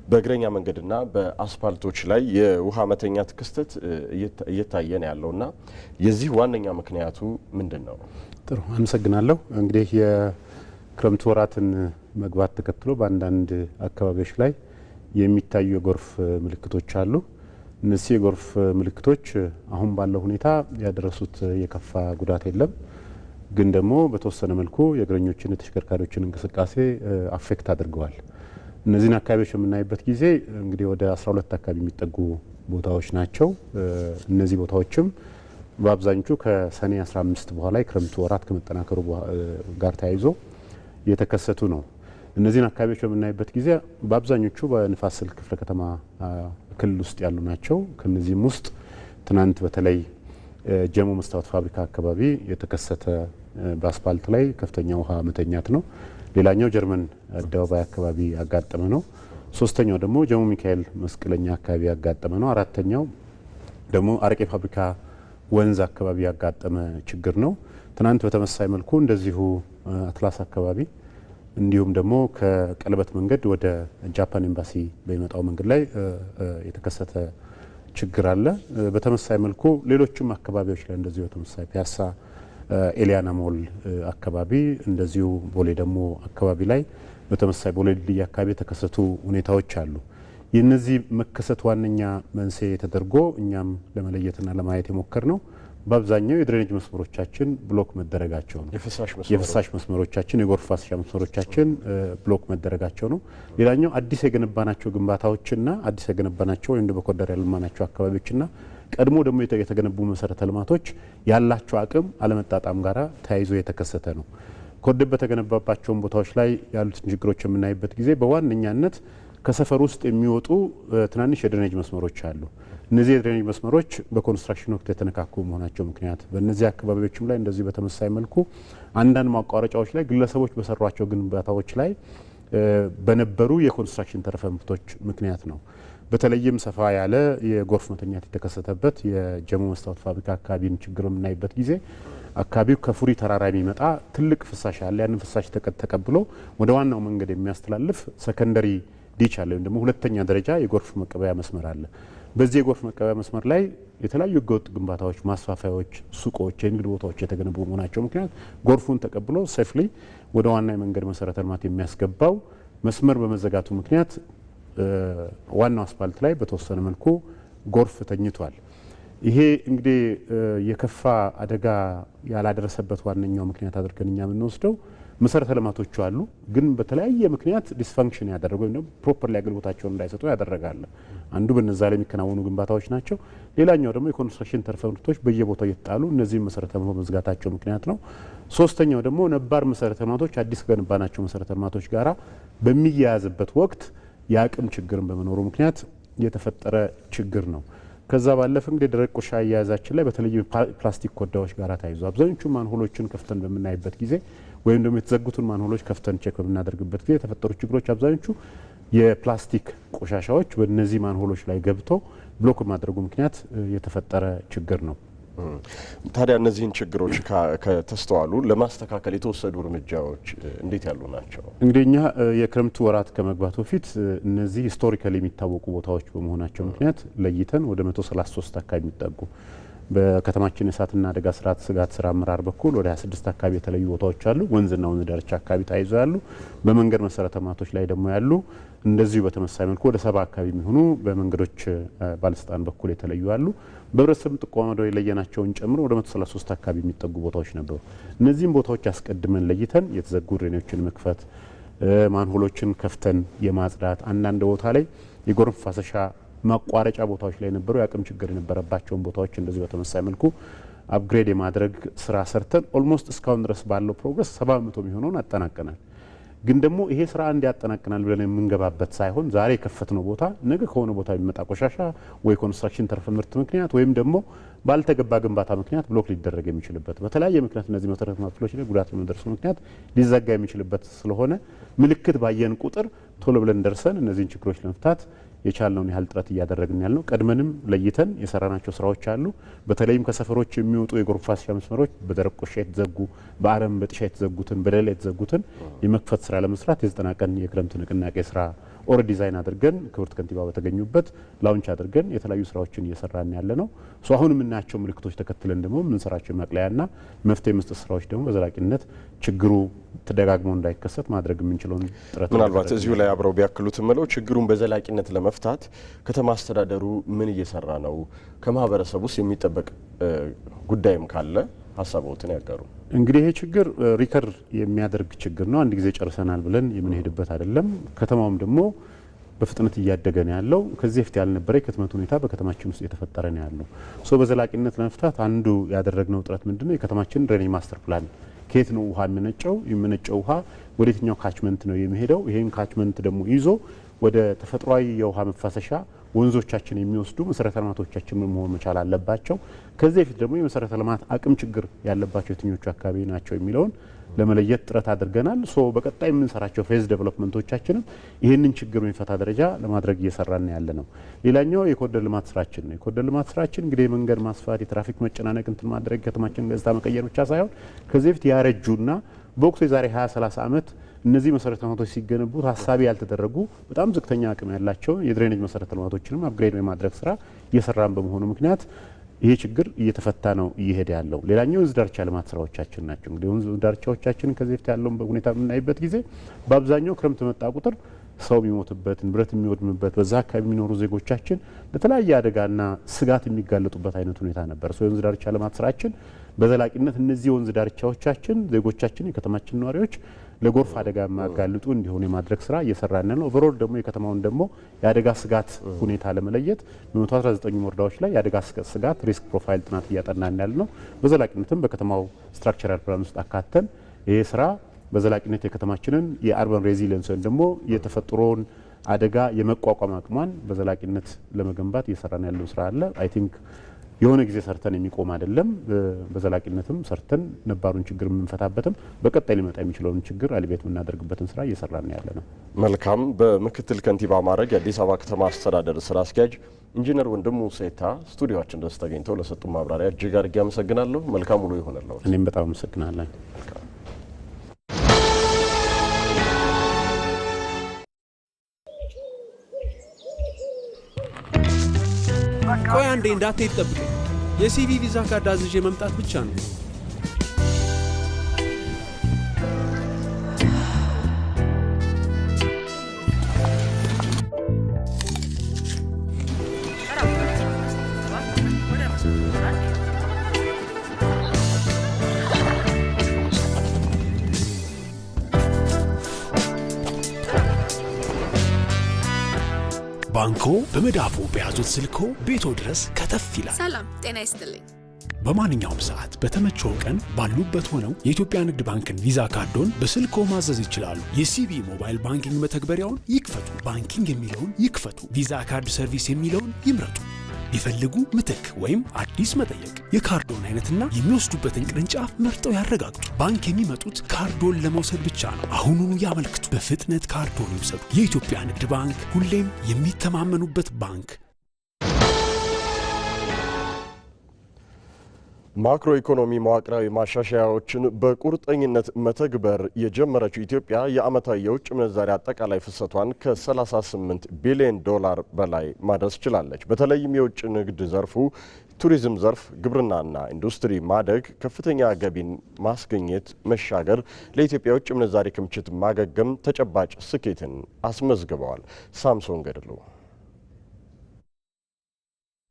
በእግረኛ መንገድና በአስፓልቶች ላይ የውሃ መተኛት ክስተት እየታየ ነው ያለውና የዚህ ዋነኛ ምክንያቱ ምንድን ነው? ጥሩ አመሰግናለሁ። እንግዲህ የክረምት ወራትን መግባት ተከትሎ በአንዳንድ አካባቢዎች ላይ የሚታዩ የጎርፍ ምልክቶች አሉ። እነዚህ የጎርፍ ምልክቶች አሁን ባለው ሁኔታ ያደረሱት የከፋ ጉዳት የለም፣ ግን ደግሞ በተወሰነ መልኩ የእግረኞችን የተሽከርካሪዎችን እንቅስቃሴ አፌክት አድርገዋል። እነዚህን አካባቢዎች የምናይበት ጊዜ እንግዲህ ወደ 12 አካባቢ የሚጠጉ ቦታዎች ናቸው። እነዚህ ቦታዎችም በአብዛኞቹ ከሰኔ 15 በኋላ የክረምቱ ወራት ከመጠናከሩ ጋር ተያይዞ የተከሰቱ ነው። እነዚህን አካባቢዎች በምናይበት ጊዜ በአብዛኞቹ በንፋስ ስልክ ክፍለ ከተማ ክልል ውስጥ ያሉ ናቸው። ከነዚህም ውስጥ ትናንት በተለይ ጀሞ መስታወት ፋብሪካ አካባቢ የተከሰተ በአስፓልት ላይ ከፍተኛ ውሃ መተኛት ነው። ሌላኛው ጀርመን አደባባይ አካባቢ ያጋጠመ ነው። ሶስተኛው ደግሞ ጀሞ ሚካኤል መስቀለኛ አካባቢ ያጋጠመ ነው። አራተኛው ደግሞ አረቄ ፋብሪካ ወንዝ አካባቢ ያጋጠመ ችግር ነው። ትናንት በተመሳሳይ መልኩ እንደዚሁ አትላስ አካባቢ እንዲሁም ደግሞ ከቀለበት መንገድ ወደ ጃፓን ኤምባሲ በሚመጣው መንገድ ላይ የተከሰተ ችግር አለ። በተመሳሳይ መልኩ ሌሎችም አካባቢዎች ላይ እንደዚሁ በተመሳሳይ ፒያሳ ኤሊያና ሞል አካባቢ እንደዚሁ ቦሌ ደግሞ አካባቢ ላይ በተመሳሳይ ቦሌ ድልድይ አካባቢ የተከሰቱ ሁኔታዎች አሉ። የነዚህ መከሰት ዋነኛ መንስኤ ተደርጎ እኛም ለመለየትና ለማየት የሞከር ነው በአብዛኛው የድሬኔጅ መስመሮቻችን ብሎክ መደረጋቸው ነው። የፍሳሽ መስመሮቻችን የጎርፍ ማፋሰሻ መስመሮቻችን ብሎክ መደረጋቸው ነው። ሌላኛው አዲስ የገነባናቸው ግንባታዎችና አዲስ የገነባናቸው ወይም በኮሪደር ያለማናቸው አካባቢዎችና ቀድሞ ደግሞ የተገነቡ መሰረተ ልማቶች ያላቸው አቅም አለመጣጣም ጋራ ተያይዞ የተከሰተ ነው። ኮሪደር በተገነባባቸው ቦታዎች ላይ ያሉትን ችግሮች የምናይበት ጊዜ በዋነኛነት ከሰፈር ውስጥ የሚወጡ ትናንሽ የድሬኔጅ መስመሮች አሉ። እነዚህ የድሬኔጅ መስመሮች በኮንስትራክሽን ወቅት የተነካኩ መሆናቸው ምክንያት በእነዚህ አካባቢዎችም ላይ እንደዚህ በተመሳሳይ መልኩ አንዳንድ ማቋረጫዎች ላይ ግለሰቦች በሰሯቸው ግንባታዎች ላይ በነበሩ የኮንስትራክሽን ተረፈ ምርቶች ምክንያት ነው። በተለይም ሰፋ ያለ የጎርፍ መተኛት የተከሰተበት የጀሞ መስታወት ፋብሪካ አካባቢን ችግር የምናይበት ጊዜ አካባቢው ከፉሪ ተራራ የሚመጣ ትልቅ ፍሳሽ አለ። ያንን ፍሳሽ ተቀብሎ ወደ ዋናው መንገድ የሚያስተላልፍ ሰከንደሪ ዲች አለ ወይም ደግሞ ሁለተኛ ደረጃ የጎርፍ መቀበያ መስመር አለ። በዚህ የጎርፍ መቀበያ መስመር ላይ የተለያዩ ህገወጥ ግንባታዎች፣ ማስፋፊያዎች፣ ሱቆች፣ የንግድ ቦታዎች የተገነቡ መሆናቸው ምክንያት ጎርፉን ተቀብሎ ሴፍሊ ወደ ዋና የመንገድ መሰረተ ልማት የሚያስገባው መስመር በመዘጋቱ ምክንያት ዋናው አስፓልት ላይ በተወሰነ መልኩ ጎርፍ ተኝቷል። ይሄ እንግዲህ የከፋ አደጋ ያላደረሰበት ዋነኛው ምክንያት አድርገን እኛ የምንወስደው መሰረተ ልማቶቹ አሉ፣ ግን በተለያየ ምክንያት ዲስፋንክሽን ያደረገ ወይም ደግሞ ፕሮፐርሊ አገልግሎታቸውን እንዳይሰጡ ያደረጋል። አንዱ በነዛ ላይ የሚከናወኑ ግንባታዎች ናቸው። ሌላኛው ደግሞ የኮንስትራክሽን ተረፈ ምርቶች በየቦታው እየተጣሉ እነዚህም መሰረተ ልማቶች መዝጋታቸው ምክንያት ነው። ሶስተኛው ደግሞ ነባር መሰረተ ልማቶች አዲስ ገነባናቸው መሰረተ ልማቶች ጋራ በሚያያዝበት ወቅት የአቅም ችግርን በመኖሩ ምክንያት የተፈጠረ ችግር ነው። ከዛ ባለፈ እንግዲህ ደረቅ ቆሻሻ አያያዛችን ላይ በተለይ ፕላስቲክ ኮዳዎች ጋራ ተያይዞ አብዛኞቹ ማንሆሎችን ከፍተን በምናይበት ጊዜ ወይም ደግሞ የተዘጉትን ማንሆሎች ከፍተን ቼክ በምናደርግበት ጊዜ የተፈጠሩ ችግሮች አብዛኞቹ የፕላስቲክ ቆሻሻዎች በእነዚህ ማንሆሎች ላይ ገብተው ብሎክ ማድረጉ ምክንያት የተፈጠረ ችግር ነው። ታዲያ እነዚህን ችግሮች ከተስተዋሉ ለማስተካከል የተወሰዱ እርምጃዎች እንዴት ያሉ ናቸው? እንግዲህ እኛ የክረምቱ ወራት ከመግባቱ በፊት እነዚህ ሂስቶሪካሊ የሚታወቁ ቦታዎች በመሆናቸው ምክንያት ለይተን ወደ 133 አካባቢ የሚጠጉ በከተማችን የእሳትና አደጋ ስጋት ስራ አመራር በኩል ወደ 26 አካባቢ የተለዩ ቦታዎች አሉ። ወንዝና ወንዝ ዳርቻ አካባቢ ተያይዞ ያሉ፣ በመንገድ መሰረተ ልማቶች ላይ ደግሞ ያሉ እንደዚሁ በተመሳሳይ መልኩ ወደ 70 አካባቢ የሚሆኑ በመንገዶች ባለስልጣን በኩል የተለዩ አሉ። በህብረተሰብ ጥቆማ ወደ የለየናቸውን ጨምሮ ወደ 133 አካባቢ የሚጠጉ ቦታዎች ነበሩ። እነዚህም ቦታዎች አስቀድመን ለይተን የተዘጉ ድሬኖችን መክፈት፣ ማንሆሎችን ከፍተን የማጽዳት፣ አንዳንድ ቦታ ላይ የጎርፍ ማፋሰሻ ማቋረጫ ቦታዎች ላይ ነበሩ የአቅም ችግር የነበረባቸውን ቦታዎች እንደዚህ በተመሳሳይ መልኩ አፕግሬድ የማድረግ ስራ ሰርተን ኦልሞስት እስካሁን ድረስ ባለው ፕሮግረስ 70% የሚሆነውን አጠናቀናል። ግን ደግሞ ይሄ ስራ እንዲያጠናቅናል ብለን የምንገባበት ሳይሆን ዛሬ የከፈትነው ቦታ ነገ ከሆነ ቦታ የሚመጣ ቆሻሻ ወይ ኮንስትራክሽን ተረፈ ምርት ምክንያት ወይም ደግሞ ባልተገባ ግንባታ ምክንያት ብሎክ ሊደረግ የሚችልበት በተለያየ ምክንያት እነዚህ መሰረተ ልማቶች ላይ ጉዳት በመድረሱ ምክንያት ሊዘጋ የሚችልበት ስለሆነ ምልክት ባየን ቁጥር ቶሎ ብለን ደርሰን እነዚህን ችግሮች ለመፍታት የቻልነውን ያህል ጥረት እያደረግን ያልነው ቀድመንም ለይተን የሰራናቸው ስራዎች አሉ። በተለይም ከሰፈሮች የሚወጡ የጎርፍ ማፋሰሻ መስመሮች በደረቅ ቆሻሻ የተዘጉ፣ በአረም በጥሻ የተዘጉትን፣ በሌላ የተዘጉትን የመክፈት ስራ ለመስራት የ90 ቀን የክረምት ንቅናቄ ስራ ኦልሬዲ ዲዛይን አድርገን ክብርት ከንቲባ በተገኙበት ላውንች አድርገን የተለያዩ ስራዎችን እየሰራን ያለ ነው። አሁን የምናያቸው ምልክቶች ተከትለን ደግሞ የምንሰራቸው መቅለያና መፍትሄ መስጠት ስራዎች ደግሞ በዘላቂነት ችግሩ ተደጋግሞ እንዳይከሰት ማድረግ የምንችለውን ጥረት ምናልባት እዚሁ ላይ አብረው ቢያክሉት ምለው ችግሩን በዘላቂነት ለመፍታት ከተማ አስተዳደሩ ምን እየሰራ ነው? ከማህበረሰቡ ውስጥ የሚጠበቅ ጉዳይም ካለ ሀሳቦትን ያጋሩ። እንግዲህ ይሄ ችግር ሪከር የሚያደርግ ችግር ነው። አንድ ጊዜ ጨርሰናል ብለን የምንሄድበት አይደለም። ከተማውም ደግሞ በፍጥነት እያደገ ነው ያለው። ከዚህ በፊት ያልነበረ የከተማት ሁኔታ በከተማችን ውስጥ የተፈጠረ ነው ያለው። በዘላቂነት ለመፍታት አንዱ ያደረግነው ጥረት ምንድነው? የከተማችን ድሬኔጅ ማስተር ፕላን ከየት ነው ውሃ የሚመነጨው ውሃ ወደየትኛው ካችመንት ነው የሚሄደው ይሄን ካችመንት ደግሞ ይዞ ወደ ተፈጥሯዊ የውሃ መፋሰሻ ወንዞቻችን የሚወስዱ መሰረተ ልማቶቻችን መሆን መቻል አለባቸው ከዚህ በፊት ደግሞ የመሰረተ ልማት አቅም ችግር ያለባቸው የትኞቹ አካባቢ ናቸው የሚለውን ለመለየት ጥረት አድርገናል በቀጣይ የምንሰራቸው ፌዝ ዴቨሎፕመንቶቻችን ይሄንን ችግር የሚፈታ ደረጃ ለማድረግ እየሰራን ያለነው ሌላኛው የኮሪደር ልማት ስራችን ነው የኮሪደር ልማት ስራችን እንግዲህ መንገድ ማስፋት የትራፊክ መጨናነቅ እንትን ማድረግ ከተማችን ገጽታ መቀየር ብቻ ሳይሆን ከዚህ በፊት ያረጁና በወቅቱ የዛሬ 20-30 ዓመት እነዚህ መሰረተ ልማቶች ሲገነቡ ታሳቢ ያልተደረጉ በጣም ዝቅተኛ አቅም ያላቸው የድሬኔጅ መሰረተ ልማቶችንም አፕግሬድ የማድረግ ስራ እየሰራን በመሆኑ ምክንያት ይሄ ችግር እየተፈታ ነው እየሄደ ያለው ሌላኛው የወንዝ ዳርቻ ልማት ስራዎቻችን ናቸው እንግዲህ ወንዝ ዳርቻዎቻችን ከዚህ በፊት ያለውን በሁኔታ የምናይበት ጊዜ በአብዛኛው ክረምት መጣ ቁጥር ሰው የሚሞትበት ንብረት የሚወድምበት በዛ አካባቢ የሚኖሩ ዜጎቻችን ለተለያየ አደጋና ስጋት የሚጋለጡበት አይነት ሁኔታ ነበር የወንዝ ዳርቻ ልማት ስራችን በዘላቂነት እነዚህ ወንዝ ዳርቻዎቻችን ዜጎቻችን የከተማችን ነዋሪዎች ለጎርፍ አደጋ ማጋለጡ እንዲሆኑ የማድረግ ስራ እየሰራን ነው ኦቨርኦል ደግሞ የከተማውን ደግሞ የአደጋ ስጋት ሁኔታ ለመለየት በ119 ወረዳዎች ላይ የአደጋ ስጋት ሪስክ ፕሮፋይል ጥናት እያጠናን ያለነው በዘላቂነትም በከተማው ስትራክቸራል ፕላን ውስጥ አካተን ይሄ ስራ በዘላቂነት የከተማችንን የአርባን ሬዚሊየንስ ወይም ደግሞ የተፈጥሮን አደጋ የመቋቋም አቅሟን በዘላቂነት ለመገንባት እየሰራን ያለው ስራ አለ አይ ቲንክ የሆነ ጊዜ ሰርተን የሚቆም አይደለም በዘላቂነትም ሰርተን ነባሩን ችግር የምንፈታበትም በቀጣይ ሊመጣ የሚችለውን ችግር አሊቤት የምናደርግበትን ስራ እየሰራን ያለነው መልካም በምክትል ከንቲባ ማዕረግ የአዲስ አበባ ከተማ አስተዳደር ስራ አስኪያጅ ኢንጂነር ወንድሙ ሴታ ስቱዲዮአችን ድረስ ተገኝተው ለሰጡ ማብራሪያ እጅግ አድርጌ አመሰግናለሁ መልካም ሙሉ ይሆንልዎት እኔም በጣም አመሰግናለሁ ቆይ አንዴ እንዳትሄድ ጠብቀኝ የሲቪ ቪዛ ካርድ አዝዤ መምጣት ብቻ ነው ባንኮ በመዳፉ በያዙት ስልኮ ቤቶ ድረስ ከተፍ ይላል ሰላም ጤና ይስጥልኝ በማንኛውም ሰዓት በተመቸው ቀን ባሉበት ሆነው የኢትዮጵያ ንግድ ባንክን ቪዛ ካርዶን በስልኮ ማዘዝ ይችላሉ የሲቢ ሞባይል ባንኪንግ መተግበሪያውን ይክፈቱ ባንኪንግ የሚለውን ይክፈቱ ቪዛ ካርድ ሰርቪስ የሚለውን ይምረጡ ይፈልጉ ምትክ ወይም አዲስ መጠየቅ የካርዶን አይነትና የሚወስዱበትን ቅርንጫፍ መርጠው ያረጋግጡ ባንክ የሚመጡት ካርዶን ለመውሰድ ብቻ ነው አሁኑኑ ያመልክቱ በፍጥነት ካርዶን ይውሰዱ የኢትዮጵያ ንግድ ባንክ ሁሌም የሚተማመኑበት ባንክ ማክሮ ኢኮኖሚ መዋቅራዊ ማሻሻያዎችን በቁርጠኝነት መተግበር የጀመረችው ኢትዮጵያ የዓመታዊ የውጭ ምንዛሪ አጠቃላይ ፍሰቷን ከ38 ቢሊዮን ዶላር በላይ ማድረስ ችላለች። በተለይም የውጭ ንግድ ዘርፉ፣ ቱሪዝም ዘርፍ፣ ግብርናና ኢንዱስትሪ ማደግ፣ ከፍተኛ ገቢን ማስገኘት መሻገር ለኢትዮጵያ የውጭ ምንዛሪ ክምችት ማገገም ተጨባጭ ስኬትን አስመዝግበዋል። ሳምሶን ገድሉ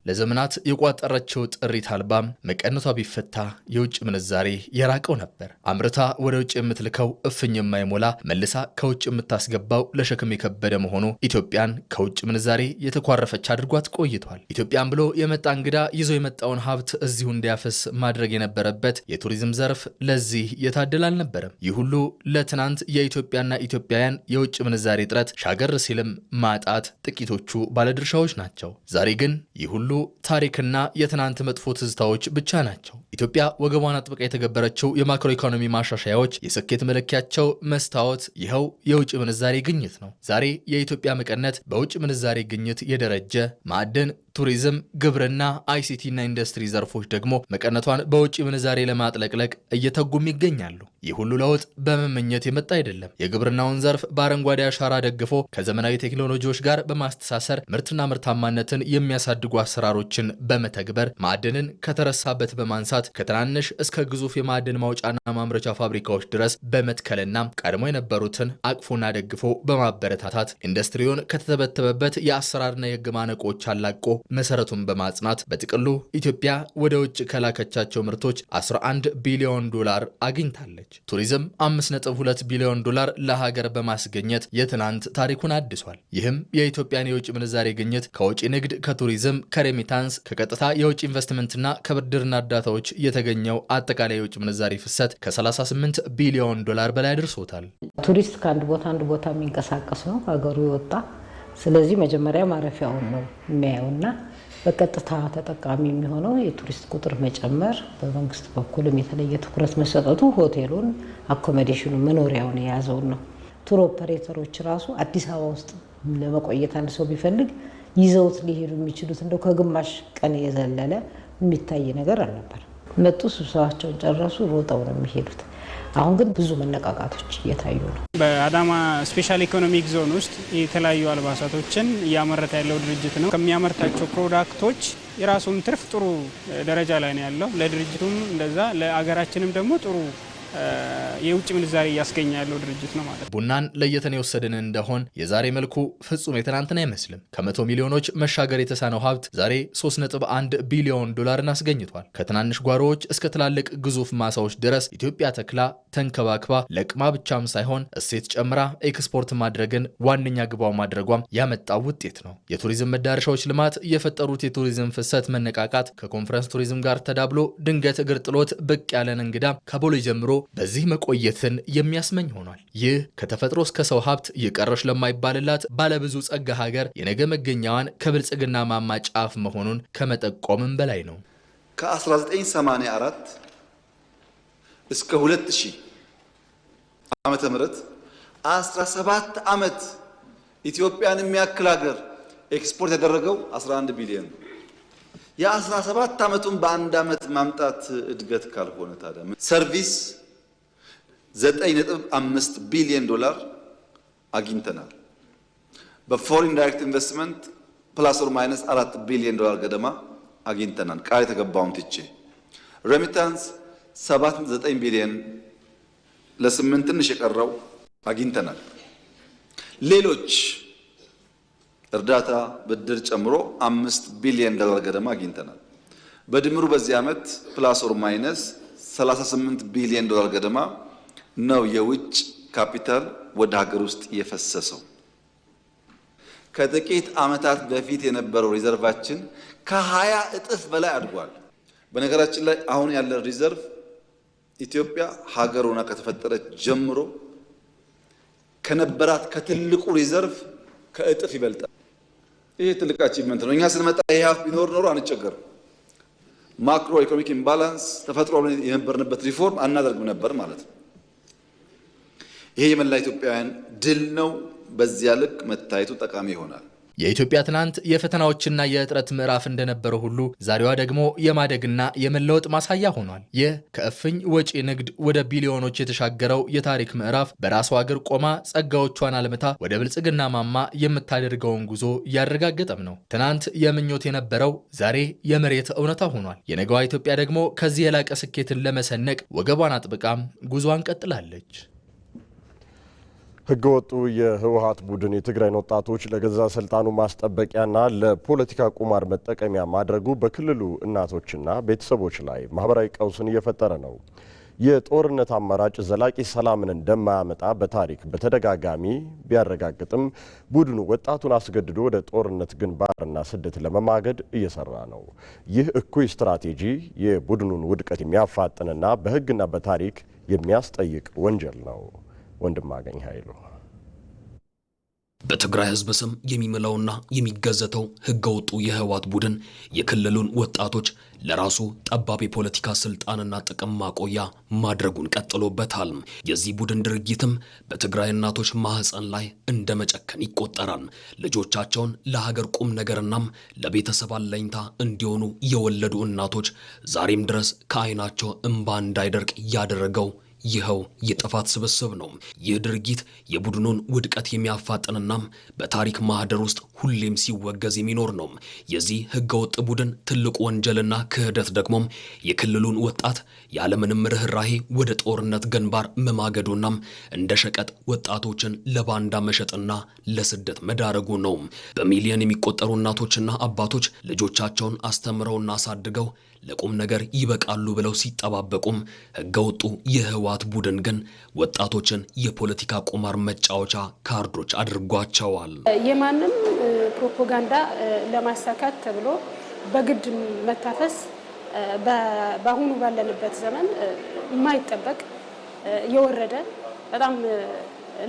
ለዘመናት የቋጠረችው ጥሪት አልባ መቀነቷ ቢፈታ የውጭ ምንዛሬ የራቀው ነበር። አምርታ ወደ ውጭ የምትልከው እፍኝ የማይሞላ መልሳ ከውጭ የምታስገባው ለሸክም የከበደ መሆኑ ኢትዮጵያን ከውጭ ምንዛሬ የተኳረፈች አድርጓት ቆይቷል። ኢትዮጵያን ብሎ የመጣ እንግዳ ይዞ የመጣውን ሀብት እዚሁ እንዲያፈስ ማድረግ የነበረበት የቱሪዝም ዘርፍ ለዚህ የታደለ አልነበረም። ይህ ሁሉ ለትናንት የኢትዮጵያና ኢትዮጵያውያን የውጭ ምንዛሬ እጥረት ሻገር ሲልም ማጣት ጥቂቶቹ ባለድርሻዎች ናቸው። ዛሬ ግን ይህ ሁሉ ታሪክና የትናንት መጥፎ ትዝታዎች ብቻ ናቸው። ኢትዮጵያ ወገቧን አጥብቃ የተገበረችው የማክሮ ኢኮኖሚ ማሻሻያዎች የስኬት መለኪያቸው መስታወት ይኸው የውጭ ምንዛሬ ግኝት ነው። ዛሬ የኢትዮጵያ መቀነት በውጭ ምንዛሬ ግኝት የደረጀ ማዕድን፣ ቱሪዝም፣ ግብርና፣ አይሲቲ እና ኢንዱስትሪ ዘርፎች ደግሞ መቀነቷን በውጭ ምንዛሬ ለማጥለቅለቅ እየተጉም ይገኛሉ። ይህ ሁሉ ለውጥ በመመኘት የመጣ አይደለም። የግብርናውን ዘርፍ በአረንጓዴ አሻራ ደግፎ ከዘመናዊ ቴክኖሎጂዎች ጋር በማስተሳሰር ምርትና ምርታማነትን የሚያሳድጉ አሰራሮችን በመተግበር ማዕድንን ከተረሳበት በማንሳት ከትናንሽ እስከ ግዙፍ የማዕድን ማውጫና ማምረቻ ፋብሪካዎች ድረስ በመትከልና ቀድሞ የነበሩትን አቅፎና ደግፎ በማበረታታት ኢንዱስትሪውን ከተተበተበበት የአሰራርና የሕግ ማነቆች አላቆ መሰረቱን በማጽናት በጥቅሉ ኢትዮጵያ ወደ ውጭ ከላከቻቸው ምርቶች 11 ቢሊዮን ዶላር አግኝታለች። ቱሪዝም 5.2 ቢሊዮን ዶላር ለሀገር በማስገኘት የትናንት ታሪኩን አድሷል። ይህም የኢትዮጵያን የውጭ ምንዛሬ ግኝት ከውጭ ንግድ፣ ከቱሪዝም፣ ከሬሚታንስ፣ ከቀጥታ የውጭ ኢንቨስትመንትና ከብድርና እርዳታዎች የተገኘው አጠቃላይ የውጭ ምንዛሬ ፍሰት ከ38 ቢሊዮን ዶላር በላይ አድርሶታል። ቱሪስት ከአንድ ቦታ አንድ ቦታ የሚንቀሳቀስ ነው ሀገሩ ይወጣ። ስለዚህ መጀመሪያ ማረፊያውን ነው የሚያየውና በቀጥታ ተጠቃሚ የሚሆነው የቱሪስት ቁጥር መጨመር፣ በመንግስት በኩልም የተለየ ትኩረት መሰጠቱ ሆቴሉን፣ አኮሞዴሽኑ፣ መኖሪያውን የያዘውን ነው። ቱር ኦፐሬተሮች ራሱ አዲስ አበባ ውስጥ ለመቆየት አንድ ሰው ቢፈልግ ይዘውት ሊሄዱ የሚችሉት እንደው ከግማሽ ቀን የዘለለ የሚታይ ነገር አልነበር። መጡ፣ ስብሰባቸውን ጨረሱ፣ ሮጠው ነው የሚሄዱት። አሁን ግን ብዙ መነቃቃቶች እየታዩ ነው። በአዳማ ስፔሻል ኢኮኖሚክ ዞን ውስጥ የተለያዩ አልባሳቶችን እያመረተ ያለው ድርጅት ነው። ከሚያመርታቸው ፕሮዳክቶች የራሱን ትርፍ ጥሩ ደረጃ ላይ ነው ያለው። ለድርጅቱም እንደዛ ለአገራችንም ደግሞ ጥሩ የውጭ ምንዛሬ እያስገኘ ያለው ድርጅት ነው ማለት ነው። ቡናን ለየተን የወሰድን እንደሆን የዛሬ መልኩ ፍጹም የትናንትን አይመስልም። ከ100 ሚሊዮኖች መሻገር የተሳነው ሀብት ዛሬ 3.1 ቢሊዮን ዶላርን አስገኝቷል። ከትናንሽ ጓሮዎች እስከ ትላልቅ ግዙፍ ማሳዎች ድረስ ኢትዮጵያ ተክላ ተንከባክባ ለቅማ ብቻም ሳይሆን እሴት ጨምራ ኤክስፖርት ማድረግን ዋነኛ ግባው ማድረጓም ያመጣው ውጤት ነው። የቱሪዝም መዳረሻዎች ልማት የፈጠሩት የቱሪዝም ፍሰት መነቃቃት ከኮንፈረንስ ቱሪዝም ጋር ተዳብሎ ድንገት እግር ጥሎት ብቅ ያለን እንግዳ ከቦሌ ጀምሮ በዚህ መቆየትን የሚያስመኝ ሆኗል። ይህ ከተፈጥሮ እስከ ሰው ሀብት የቀረሽ ለማይባልላት ባለብዙ ጸጋ ሀገር የነገ መገኛዋን ከብልጽግና ማማ ጫፍ መሆኑን ከመጠቆምም በላይ ነው። ከ1984 እስከ 2000 ዓመተ ምህረት 17 ዓመት ኢትዮጵያን የሚያክል ሀገር ኤክስፖርት ያደረገው 11 ቢሊዮን ነው። የ17 ዓመቱን በአንድ ዓመት ማምጣት እድገት ካልሆነ ታዲያ ሰርቪስ 9.5 ቢሊዮን ዶላር አግኝተናል። በፎሪን ዳይሬክት ኢንቨስትመንት ፕላስ ኦር ማይነስ 4 ቢሊዮን ዶላር ገደማ አግኝተናል። ቃል የተገባውን ትቼ ሬሚታንስ 7.9 ቢሊዮን ለ8 ትንሽ የቀረው አግኝተናል። ሌሎች እርዳታ ብድር ጨምሮ 5 ቢሊዮን ዶላር ገደማ አግኝተናል። በድምሩ በዚህ ዓመት ፕላስ ኦር ማይነስ 38 ቢሊዮን ዶላር ገደማ ነው የውጭ ካፒታል ወደ ሀገር ውስጥ የፈሰሰው። ከጥቂት ዓመታት በፊት የነበረው ሪዘርቫችን ከ20 እጥፍ በላይ አድጓል። በነገራችን ላይ አሁን ያለን ሪዘርቭ ኢትዮጵያ ሀገር ሆና ከተፈጠረች ጀምሮ ከነበራት ከትልቁ ሪዘርቭ ከእጥፍ ይበልጣል። ይሄ ትልቅ አቺቭመንት ነው። እኛ ስንመጣ ይሄ ሀብት ቢኖር ኖሮ አንቸገርም። ማክሮ ኢኮኖሚክ ኢምባላንስ ተፈጥሮ የነበርንበት ሪፎርም አናደርግም ነበር ማለት ነው። ይሄ የመላ ኢትዮጵያውያን ድል ነው። በዚያ ልክ መታየቱ ጠቃሚ ይሆናል። የኢትዮጵያ ትናንት የፈተናዎችና የእጥረት ምዕራፍ እንደነበረው ሁሉ ዛሬዋ ደግሞ የማደግና የመለወጥ ማሳያ ሆኗል። ይህ ከእፍኝ ወጪ ንግድ ወደ ቢሊዮኖች የተሻገረው የታሪክ ምዕራፍ በራሷ እግር ቆማ ጸጋዎቿን አልምታ ወደ ብልጽግና ማማ የምታደርገውን ጉዞ እያረጋገጠም ነው። ትናንት የምኞት የነበረው ዛሬ የመሬት እውነታ ሆኗል። የነገዋ ኢትዮጵያ ደግሞ ከዚህ የላቀ ስኬትን ለመሰነቅ ወገቧን አጥብቃም ጉዞዋን ቀጥላለች። ህገወጡ የህወሓት ቡድን የትግራይን ወጣቶች ለገዛ ስልጣኑ ማስጠበቂያና ለፖለቲካ ቁማር መጠቀሚያ ማድረጉ በክልሉ እናቶችና ቤተሰቦች ላይ ማህበራዊ ቀውስን እየፈጠረ ነው። የጦርነት አማራጭ ዘላቂ ሰላምን እንደማያመጣ በታሪክ በተደጋጋሚ ቢያረጋግጥም ቡድኑ ወጣቱን አስገድዶ ወደ ጦርነት ግንባርና ስደት ለመማገድ እየሰራ ነው። ይህ እኩይ ስትራቴጂ የቡድኑን ውድቀት የሚያፋጥንና በህግና በታሪክ የሚያስጠይቅ ወንጀል ነው። ወንድማገኝ ኃይሉ በትግራይ ህዝብ ስም የሚምለውና የሚገዘተው ህገወጡ የህወሓት ቡድን የክልሉን ወጣቶች ለራሱ ጠባብ የፖለቲካ ስልጣንና ጥቅም ማቆያ ማድረጉን ቀጥሎበታል። የዚህ ቡድን ድርጊትም በትግራይ እናቶች ማህፀን ላይ እንደ መጨከን ይቆጠራል። ልጆቻቸውን ለሀገር ቁም ነገርናም ለቤተሰብ አለኝታ እንዲሆኑ የወለዱ እናቶች ዛሬም ድረስ ከዓይናቸው እንባ እንዳይደርቅ ያደረገው ይኸው የጥፋት ስብስብ ነው። ይህ ድርጊት የቡድኑን ውድቀት የሚያፋጥንና በታሪክ ማህደር ውስጥ ሁሌም ሲወገዝ የሚኖር ነው። የዚህ ህገወጥ ቡድን ትልቁ ወንጀልና ክህደት ደግሞ የክልሉን ወጣት ያለምንም ርህራሄ ወደ ጦርነት ግንባር መማገዱና እንደ ሸቀጥ ወጣቶችን ለባንዳ መሸጥና ለስደት መዳረጉ ነው። በሚሊዮን የሚቆጠሩ እናቶችና አባቶች ልጆቻቸውን አስተምረውና አሳድገው ለቁም ነገር ይበቃሉ ብለው ሲጠባበቁም ህገወጡ የህወሓት ቡድን ግን ወጣቶችን የፖለቲካ ቁማር መጫወቻ ካርዶች አድርጓቸዋል። የማንም ፕሮፓጋንዳ ለማሳካት ተብሎ በግድ መታፈስ በአሁኑ ባለንበት ዘመን የማይጠበቅ የወረደ በጣም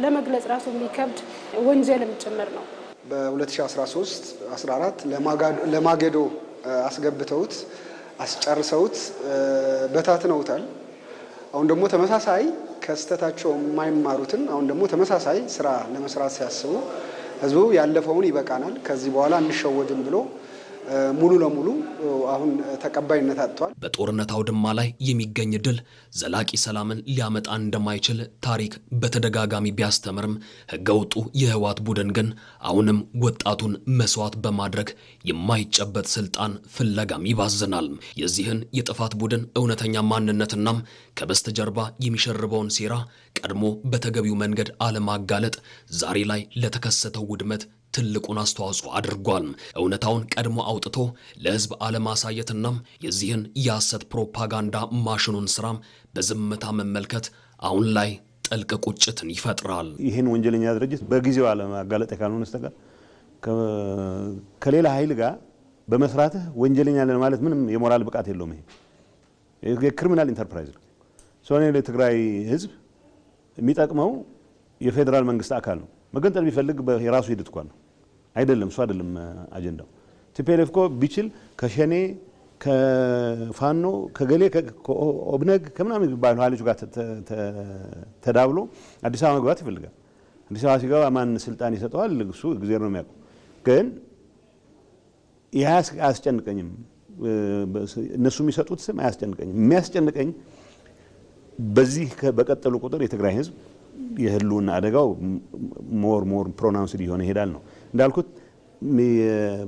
ለመግለጽ ራሱ የሚከብድ ወንጀልም ጭምር ነው። በ2013 14 ለማገዶ አስገብተውት አስጨርሰውት በታትነውታል። አሁን ደግሞ ተመሳሳይ ከስተታቸው የማይማሩትን አሁን ደግሞ ተመሳሳይ ስራ ለመስራት ሲያስቡ ህዝቡ ያለፈውን ይበቃናል ከዚህ በኋላ እንሸወድም ብሎ ሙሉ ለሙሉ አሁን ተቀባይነት አጥቷል። በጦርነት አውድማ ላይ የሚገኝ ድል ዘላቂ ሰላምን ሊያመጣ እንደማይችል ታሪክ በተደጋጋሚ ቢያስተምርም ህገወጡ የህወሓት ቡድን ግን አሁንም ወጣቱን መስዋዕት በማድረግ የማይጨበጥ ስልጣን ፍለጋም ይባዝናል። የዚህን የጥፋት ቡድን እውነተኛ ማንነትና ከበስተጀርባ የሚሸርበውን ሴራ ቀድሞ በተገቢው መንገድ አለማጋለጥ ዛሬ ላይ ለተከሰተው ውድመት ትልቁን አስተዋጽኦ አድርጓል። እውነታውን ቀድሞ አውጥቶ ለህዝብ አለማሳየትና የዚህን የሐሰት ፕሮፓጋንዳ ማሽኑን ስራም በዝምታ መመልከት አሁን ላይ ጥልቅ ቁጭትን ይፈጥራል። ይህን ወንጀለኛ ድርጅት በጊዜው አለማጋለጥ ካልሆነ በስተቀር ከሌላ ኃይል ጋር በመስራትህ ወንጀለኛ ነን ማለት ምንም የሞራል ብቃት የለውም። ይሄ ክሪሚናል ኢንተርፕራይዝ ነው። ሶኔ ለትግራይ ህዝብ የሚጠቅመው የፌደራል መንግስት አካል ነው። መገንጠል ቢፈልግ የራሱ ሂደት እንኳን ነው አይደለም። እሱ አይደለም አጀንዳው። ቲፒኤልኤፍ እኮ ቢችል ከሸኔ ከፋኖ ከገሌ ከኦብነግ ከምናምን ባሉ ኃይሎች ጋር ተዳብሎ አዲስ አበባ መግባት ይፈልጋል። አዲስ አበባ ሲገባ ማን ስልጣን ይሰጠዋል? እሱ እግዚአብሔር ነው የሚያውቀው። ግን ይህ አያስጨንቀኝም። እነሱ የሚሰጡት ስም አያስጨንቀኝም። የሚያስጨንቀኝ በዚህ በቀጠሉ ቁጥር የትግራይ ህዝብ የህልውና አደጋው ሞር ፕሮናውንስድ እየሆነ ይሄዳል ነው እንዳልኩት።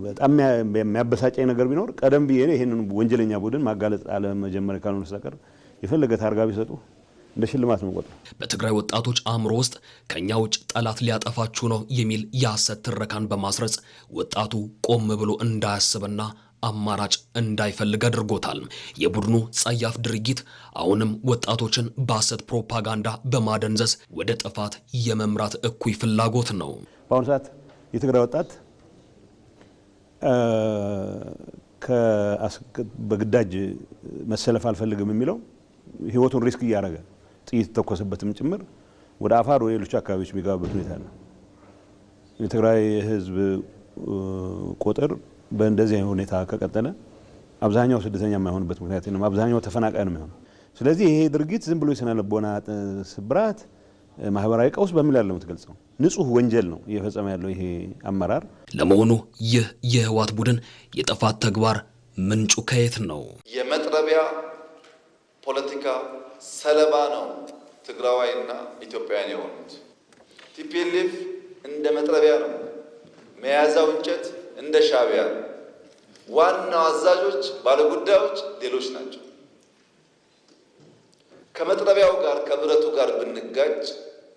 በጣም የሚያበሳጨኝ ነገር ቢኖር ቀደም ብዬ ይሄንን ወንጀለኛ ቡድን ማጋለጥ አለመጀመር ካልሆነ በስተቀር የፈለገ ታርጋ ቢሰጡ እንደ ሽልማት ነው ቆጥረው። በትግራይ ወጣቶች አእምሮ ውስጥ ከኛ ውጭ ጠላት ሊያጠፋችሁ ነው የሚል የሐሰት ትረካን በማስረጽ ወጣቱ ቆም ብሎ እንዳያስብና አማራጭ እንዳይፈልግ አድርጎታል። የቡድኑ ጸያፍ ድርጊት አሁንም ወጣቶችን በሐሰት ፕሮፓጋንዳ በማደንዘዝ ወደ ጥፋት የመምራት እኩይ ፍላጎት ነው። በአሁኑ ሰዓት የትግራይ ወጣት በግዳጅ መሰለፍ አልፈልግም የሚለው ህይወቱን ሪስክ እያደረገ ጥይት ተኮሰበትም ጭምር ወደ አፋር ወይ ሌሎች አካባቢዎች የሚገባበት ሁኔታ ነው። የትግራይ ህዝብ ቁጥር በእንደዚህ ሁኔታ ከቀጠለ አብዛኛው ስደተኛ የማይሆንበት ምክንያት ነው። አብዛኛው ተፈናቃይ ነው የሚሆነው። ስለዚህ ይሄ ድርጊት ዝም ብሎ የስነ ልቦና ስብራት፣ ማህበራዊ ቀውስ በሚል ያለው የምትገልጸው ንጹህ ወንጀል ነው እየፈጸመ ያለው ይሄ አመራር። ለመሆኑ ይህ የህወሓት ቡድን የጥፋት ተግባር ምንጩ ከየት ነው? የመጥረቢያ ፖለቲካ ሰለባ ነው ትግራዋይና ኢትዮጵያውያን የሆኑት። ቲፒኤልኤፍ እንደ መጥረቢያ ነው መያዛው እንጨት እንደ ሻዕቢያ ዋናው አዛዦች ባለጉዳዮች ሌሎች ናቸው። ከመጥረቢያው ጋር ከብረቱ ጋር ብንጋጭ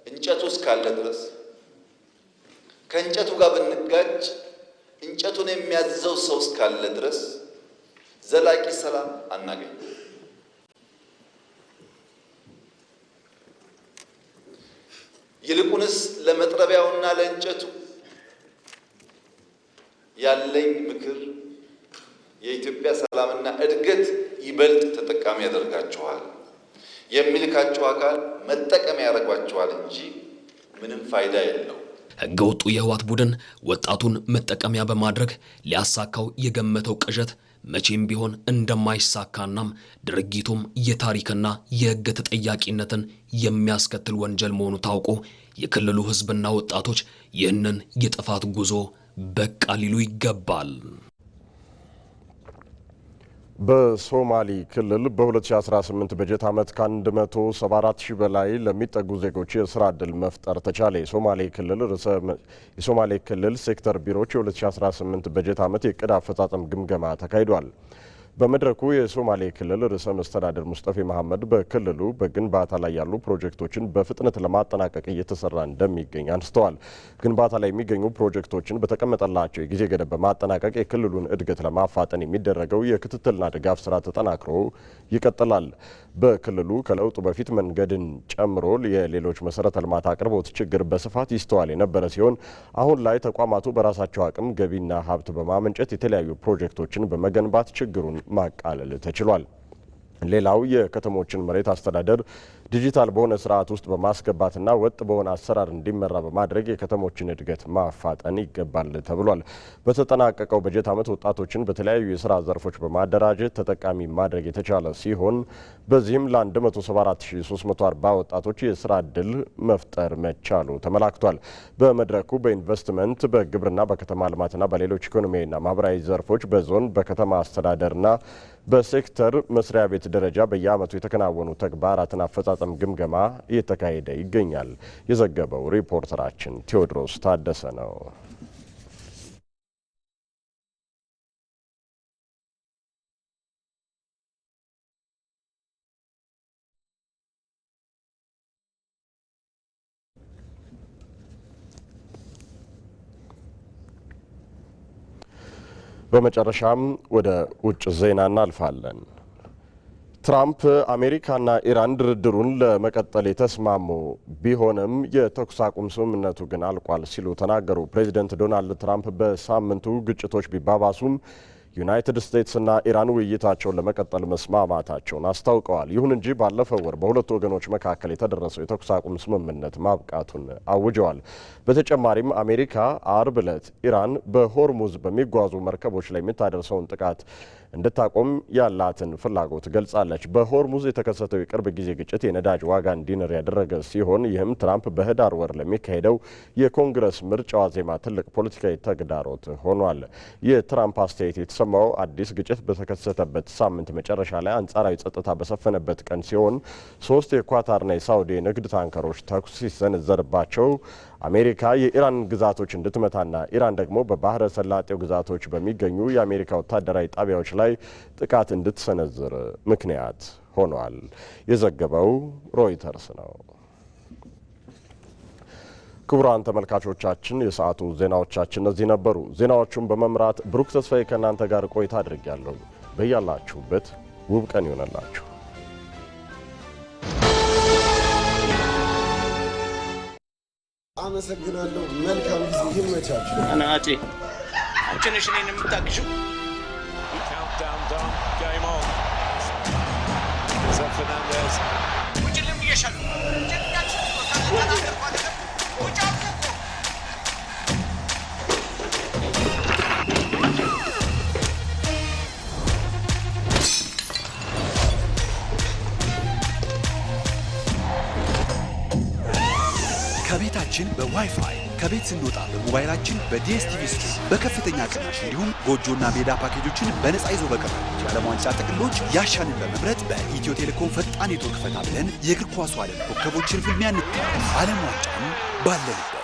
እንጨቱ እስካለ ድረስ ከእንጨቱ ጋር ብንጋጭ እንጨቱን የሚያዘው ሰው እስካለ ድረስ ዘላቂ ሰላም አናገኝ። ይልቁንስ ለመጥረቢያውና ለእንጨቱ ያለኝ ምክር የኢትዮጵያ ሰላምና እድገት ይበልጥ ተጠቃሚ ያደርጋችኋል። የሚልካችሁ አካል መጠቀም ያደርጓችኋል እንጂ ምንም ፋይዳ የለው። ህገወጡ የህወሓት ቡድን ወጣቱን መጠቀሚያ በማድረግ ሊያሳካው የገመተው ቅዠት መቼም ቢሆን እንደማይሳካናም ድርጊቱም የታሪክና የህግ ተጠያቂነትን የሚያስከትል ወንጀል መሆኑ ታውቆ የክልሉ ህዝብና ወጣቶች ይህንን የጥፋት ጉዞ በቃ ሊሉ ይገባል። በሶማሌ ክልል በ2018 በጀት ዓመት ከ174 ሺህ በላይ ለሚጠጉ ዜጎች የስራ ዕድል መፍጠር ተቻለ። የሶማሌ ክልል ሴክተር ቢሮዎች የ2018 በጀት ዓመት የዕቅድ አፈጻጸም ግምገማ ተካሂዷል። በመድረኩ የሶማሌ ክልል ርዕሰ መስተዳድር ሙስጠፌ መሐመድ በክልሉ በግንባታ ላይ ያሉ ፕሮጀክቶችን በፍጥነት ለማጠናቀቅ እየተሰራ እንደሚገኝ አንስተዋል። ግንባታ ላይ የሚገኙ ፕሮጀክቶችን በተቀመጠላቸው የጊዜ ገደብ በማጠናቀቅ የክልሉን እድገት ለማፋጠን የሚደረገው የክትትልና ድጋፍ ስራ ተጠናክሮ ይቀጥላል። በክልሉ ከለውጡ በፊት መንገድን ጨምሮ የሌሎች መሰረተ ልማት አቅርቦት ችግር በስፋት ይስተዋል የነበረ ሲሆን አሁን ላይ ተቋማቱ በራሳቸው አቅም ገቢና ሀብት በማመንጨት የተለያዩ ፕሮጀክቶችን በመገንባት ችግሩን ማቃለል ተችሏል። ሌላው የከተሞችን መሬት አስተዳደር ዲጂታል በሆነ ስርዓት ውስጥ በማስገባትና ወጥ በሆነ አሰራር እንዲመራ በማድረግ የከተሞችን እድገት ማፋጠን ይገባል ተብሏል። በተጠናቀቀው በጀት ዓመት ወጣቶችን በተለያዩ የስራ ዘርፎች በማደራጀት ተጠቃሚ ማድረግ የተቻለ ሲሆን በዚህም ለ174340 ወጣቶች የስራ ዕድል መፍጠር መቻሉ ተመላክቷል። በመድረኩ በኢንቨስትመንት፣ በግብርና፣ በከተማ ልማትና በሌሎች ኢኮኖሚያዊና ማህበራዊ ዘርፎች በዞን በከተማ አስተዳደርና በሴክተር መስሪያ ቤት ደረጃ በየዓመቱ የተከናወኑ ተግባራትን አፈጻጸም ግምገማ እየተካሄደ ይገኛል። የዘገበው ሪፖርተራችን ቴዎድሮስ ታደሰ ነው። በመጨረሻም ወደ ውጭ ዜና እናልፋለን። ትራምፕ አሜሪካና ኢራን ድርድሩን ለመቀጠል የተስማሙ ቢሆንም የተኩስ አቁም ስምምነቱ ግን አልቋል ሲሉ ተናገሩ። ፕሬዚደንት ዶናልድ ትራምፕ በሳምንቱ ግጭቶች ቢባባሱም ዩናይትድ ስቴትስና ኢራን ውይይታቸውን ለመቀጠል መስማማታቸውን አስታውቀዋል። ይሁን እንጂ ባለፈው ወር በሁለቱ ወገኖች መካከል የተደረሰው የተኩስ አቁም ስምምነት ማብቃቱን አውጀዋል። በተጨማሪም አሜሪካ አርብ ዕለት ኢራን በሆርሙዝ በሚጓዙ መርከቦች ላይ የምታደርሰውን ጥቃት እንድታቆም ያላትን ፍላጎት ገልጻለች። በሆርሙዝ የተከሰተው የቅርብ ጊዜ ግጭት የነዳጅ ዋጋ እንዲንር ያደረገ ሲሆን ይህም ትራምፕ በህዳር ወር ለሚካሄደው የኮንግረስ ምርጫ ዋዜማ ትልቅ ፖለቲካዊ ተግዳሮት ሆኗል። የትራምፕ አስተያየት የተሰማው አዲስ ግጭት በተከሰተበት ሳምንት መጨረሻ ላይ አንጻራዊ ጸጥታ በሰፈነበት ቀን ሲሆን 3 የኳታርና የሳውዲ የንግድ ታንከሮች ተኩስ ሲሰነዘርባቸው አሜሪካ የኢራን ግዛቶች እንድትመታና ኢራን ደግሞ በባህረ ሰላጤው ግዛቶች በሚገኙ የአሜሪካ ወታደራዊ ጣቢያዎች ላይ ጥቃት እንድትሰነዝር ምክንያት ሆኗል። የዘገበው ሮይተርስ ነው። ክቡራን ተመልካቾቻችን የሰዓቱ ዜናዎቻችን እነዚህ ነበሩ። ዜናዎቹን በመምራት ብሩክ ተስፋዬ ከእናንተ ጋር ቆይታ አድርጌያለሁ። በያላችሁበት ውብ ቀን ይሆነላችሁ። አመሰግናለሁ። መልካም ጊዜ ይመቻችሁ። አናቴ አንቺ ነሽ እኔን የምታግዢው። ከቤታችን በዋይፋይ ከቤት ስንወጣ በሞባይላችን በዲኤስቲቪ ስትሪም በከፍተኛ ቅናሽ እንዲሁም ጎጆና ሜዳ ፓኬጆችን በነፃ ይዞ በቀረቡት የዓለም ዋንጫ ጥቅሎች ያሻንን በመምረጥ በኢትዮ ቴሌኮም ፈጣን ኔትወርክ ፈታ ብለን የእግር ኳሱ ዓለም ኮከቦችን ፍልሚያ እንታለን። ዓለም ዋንጫን ባለንበት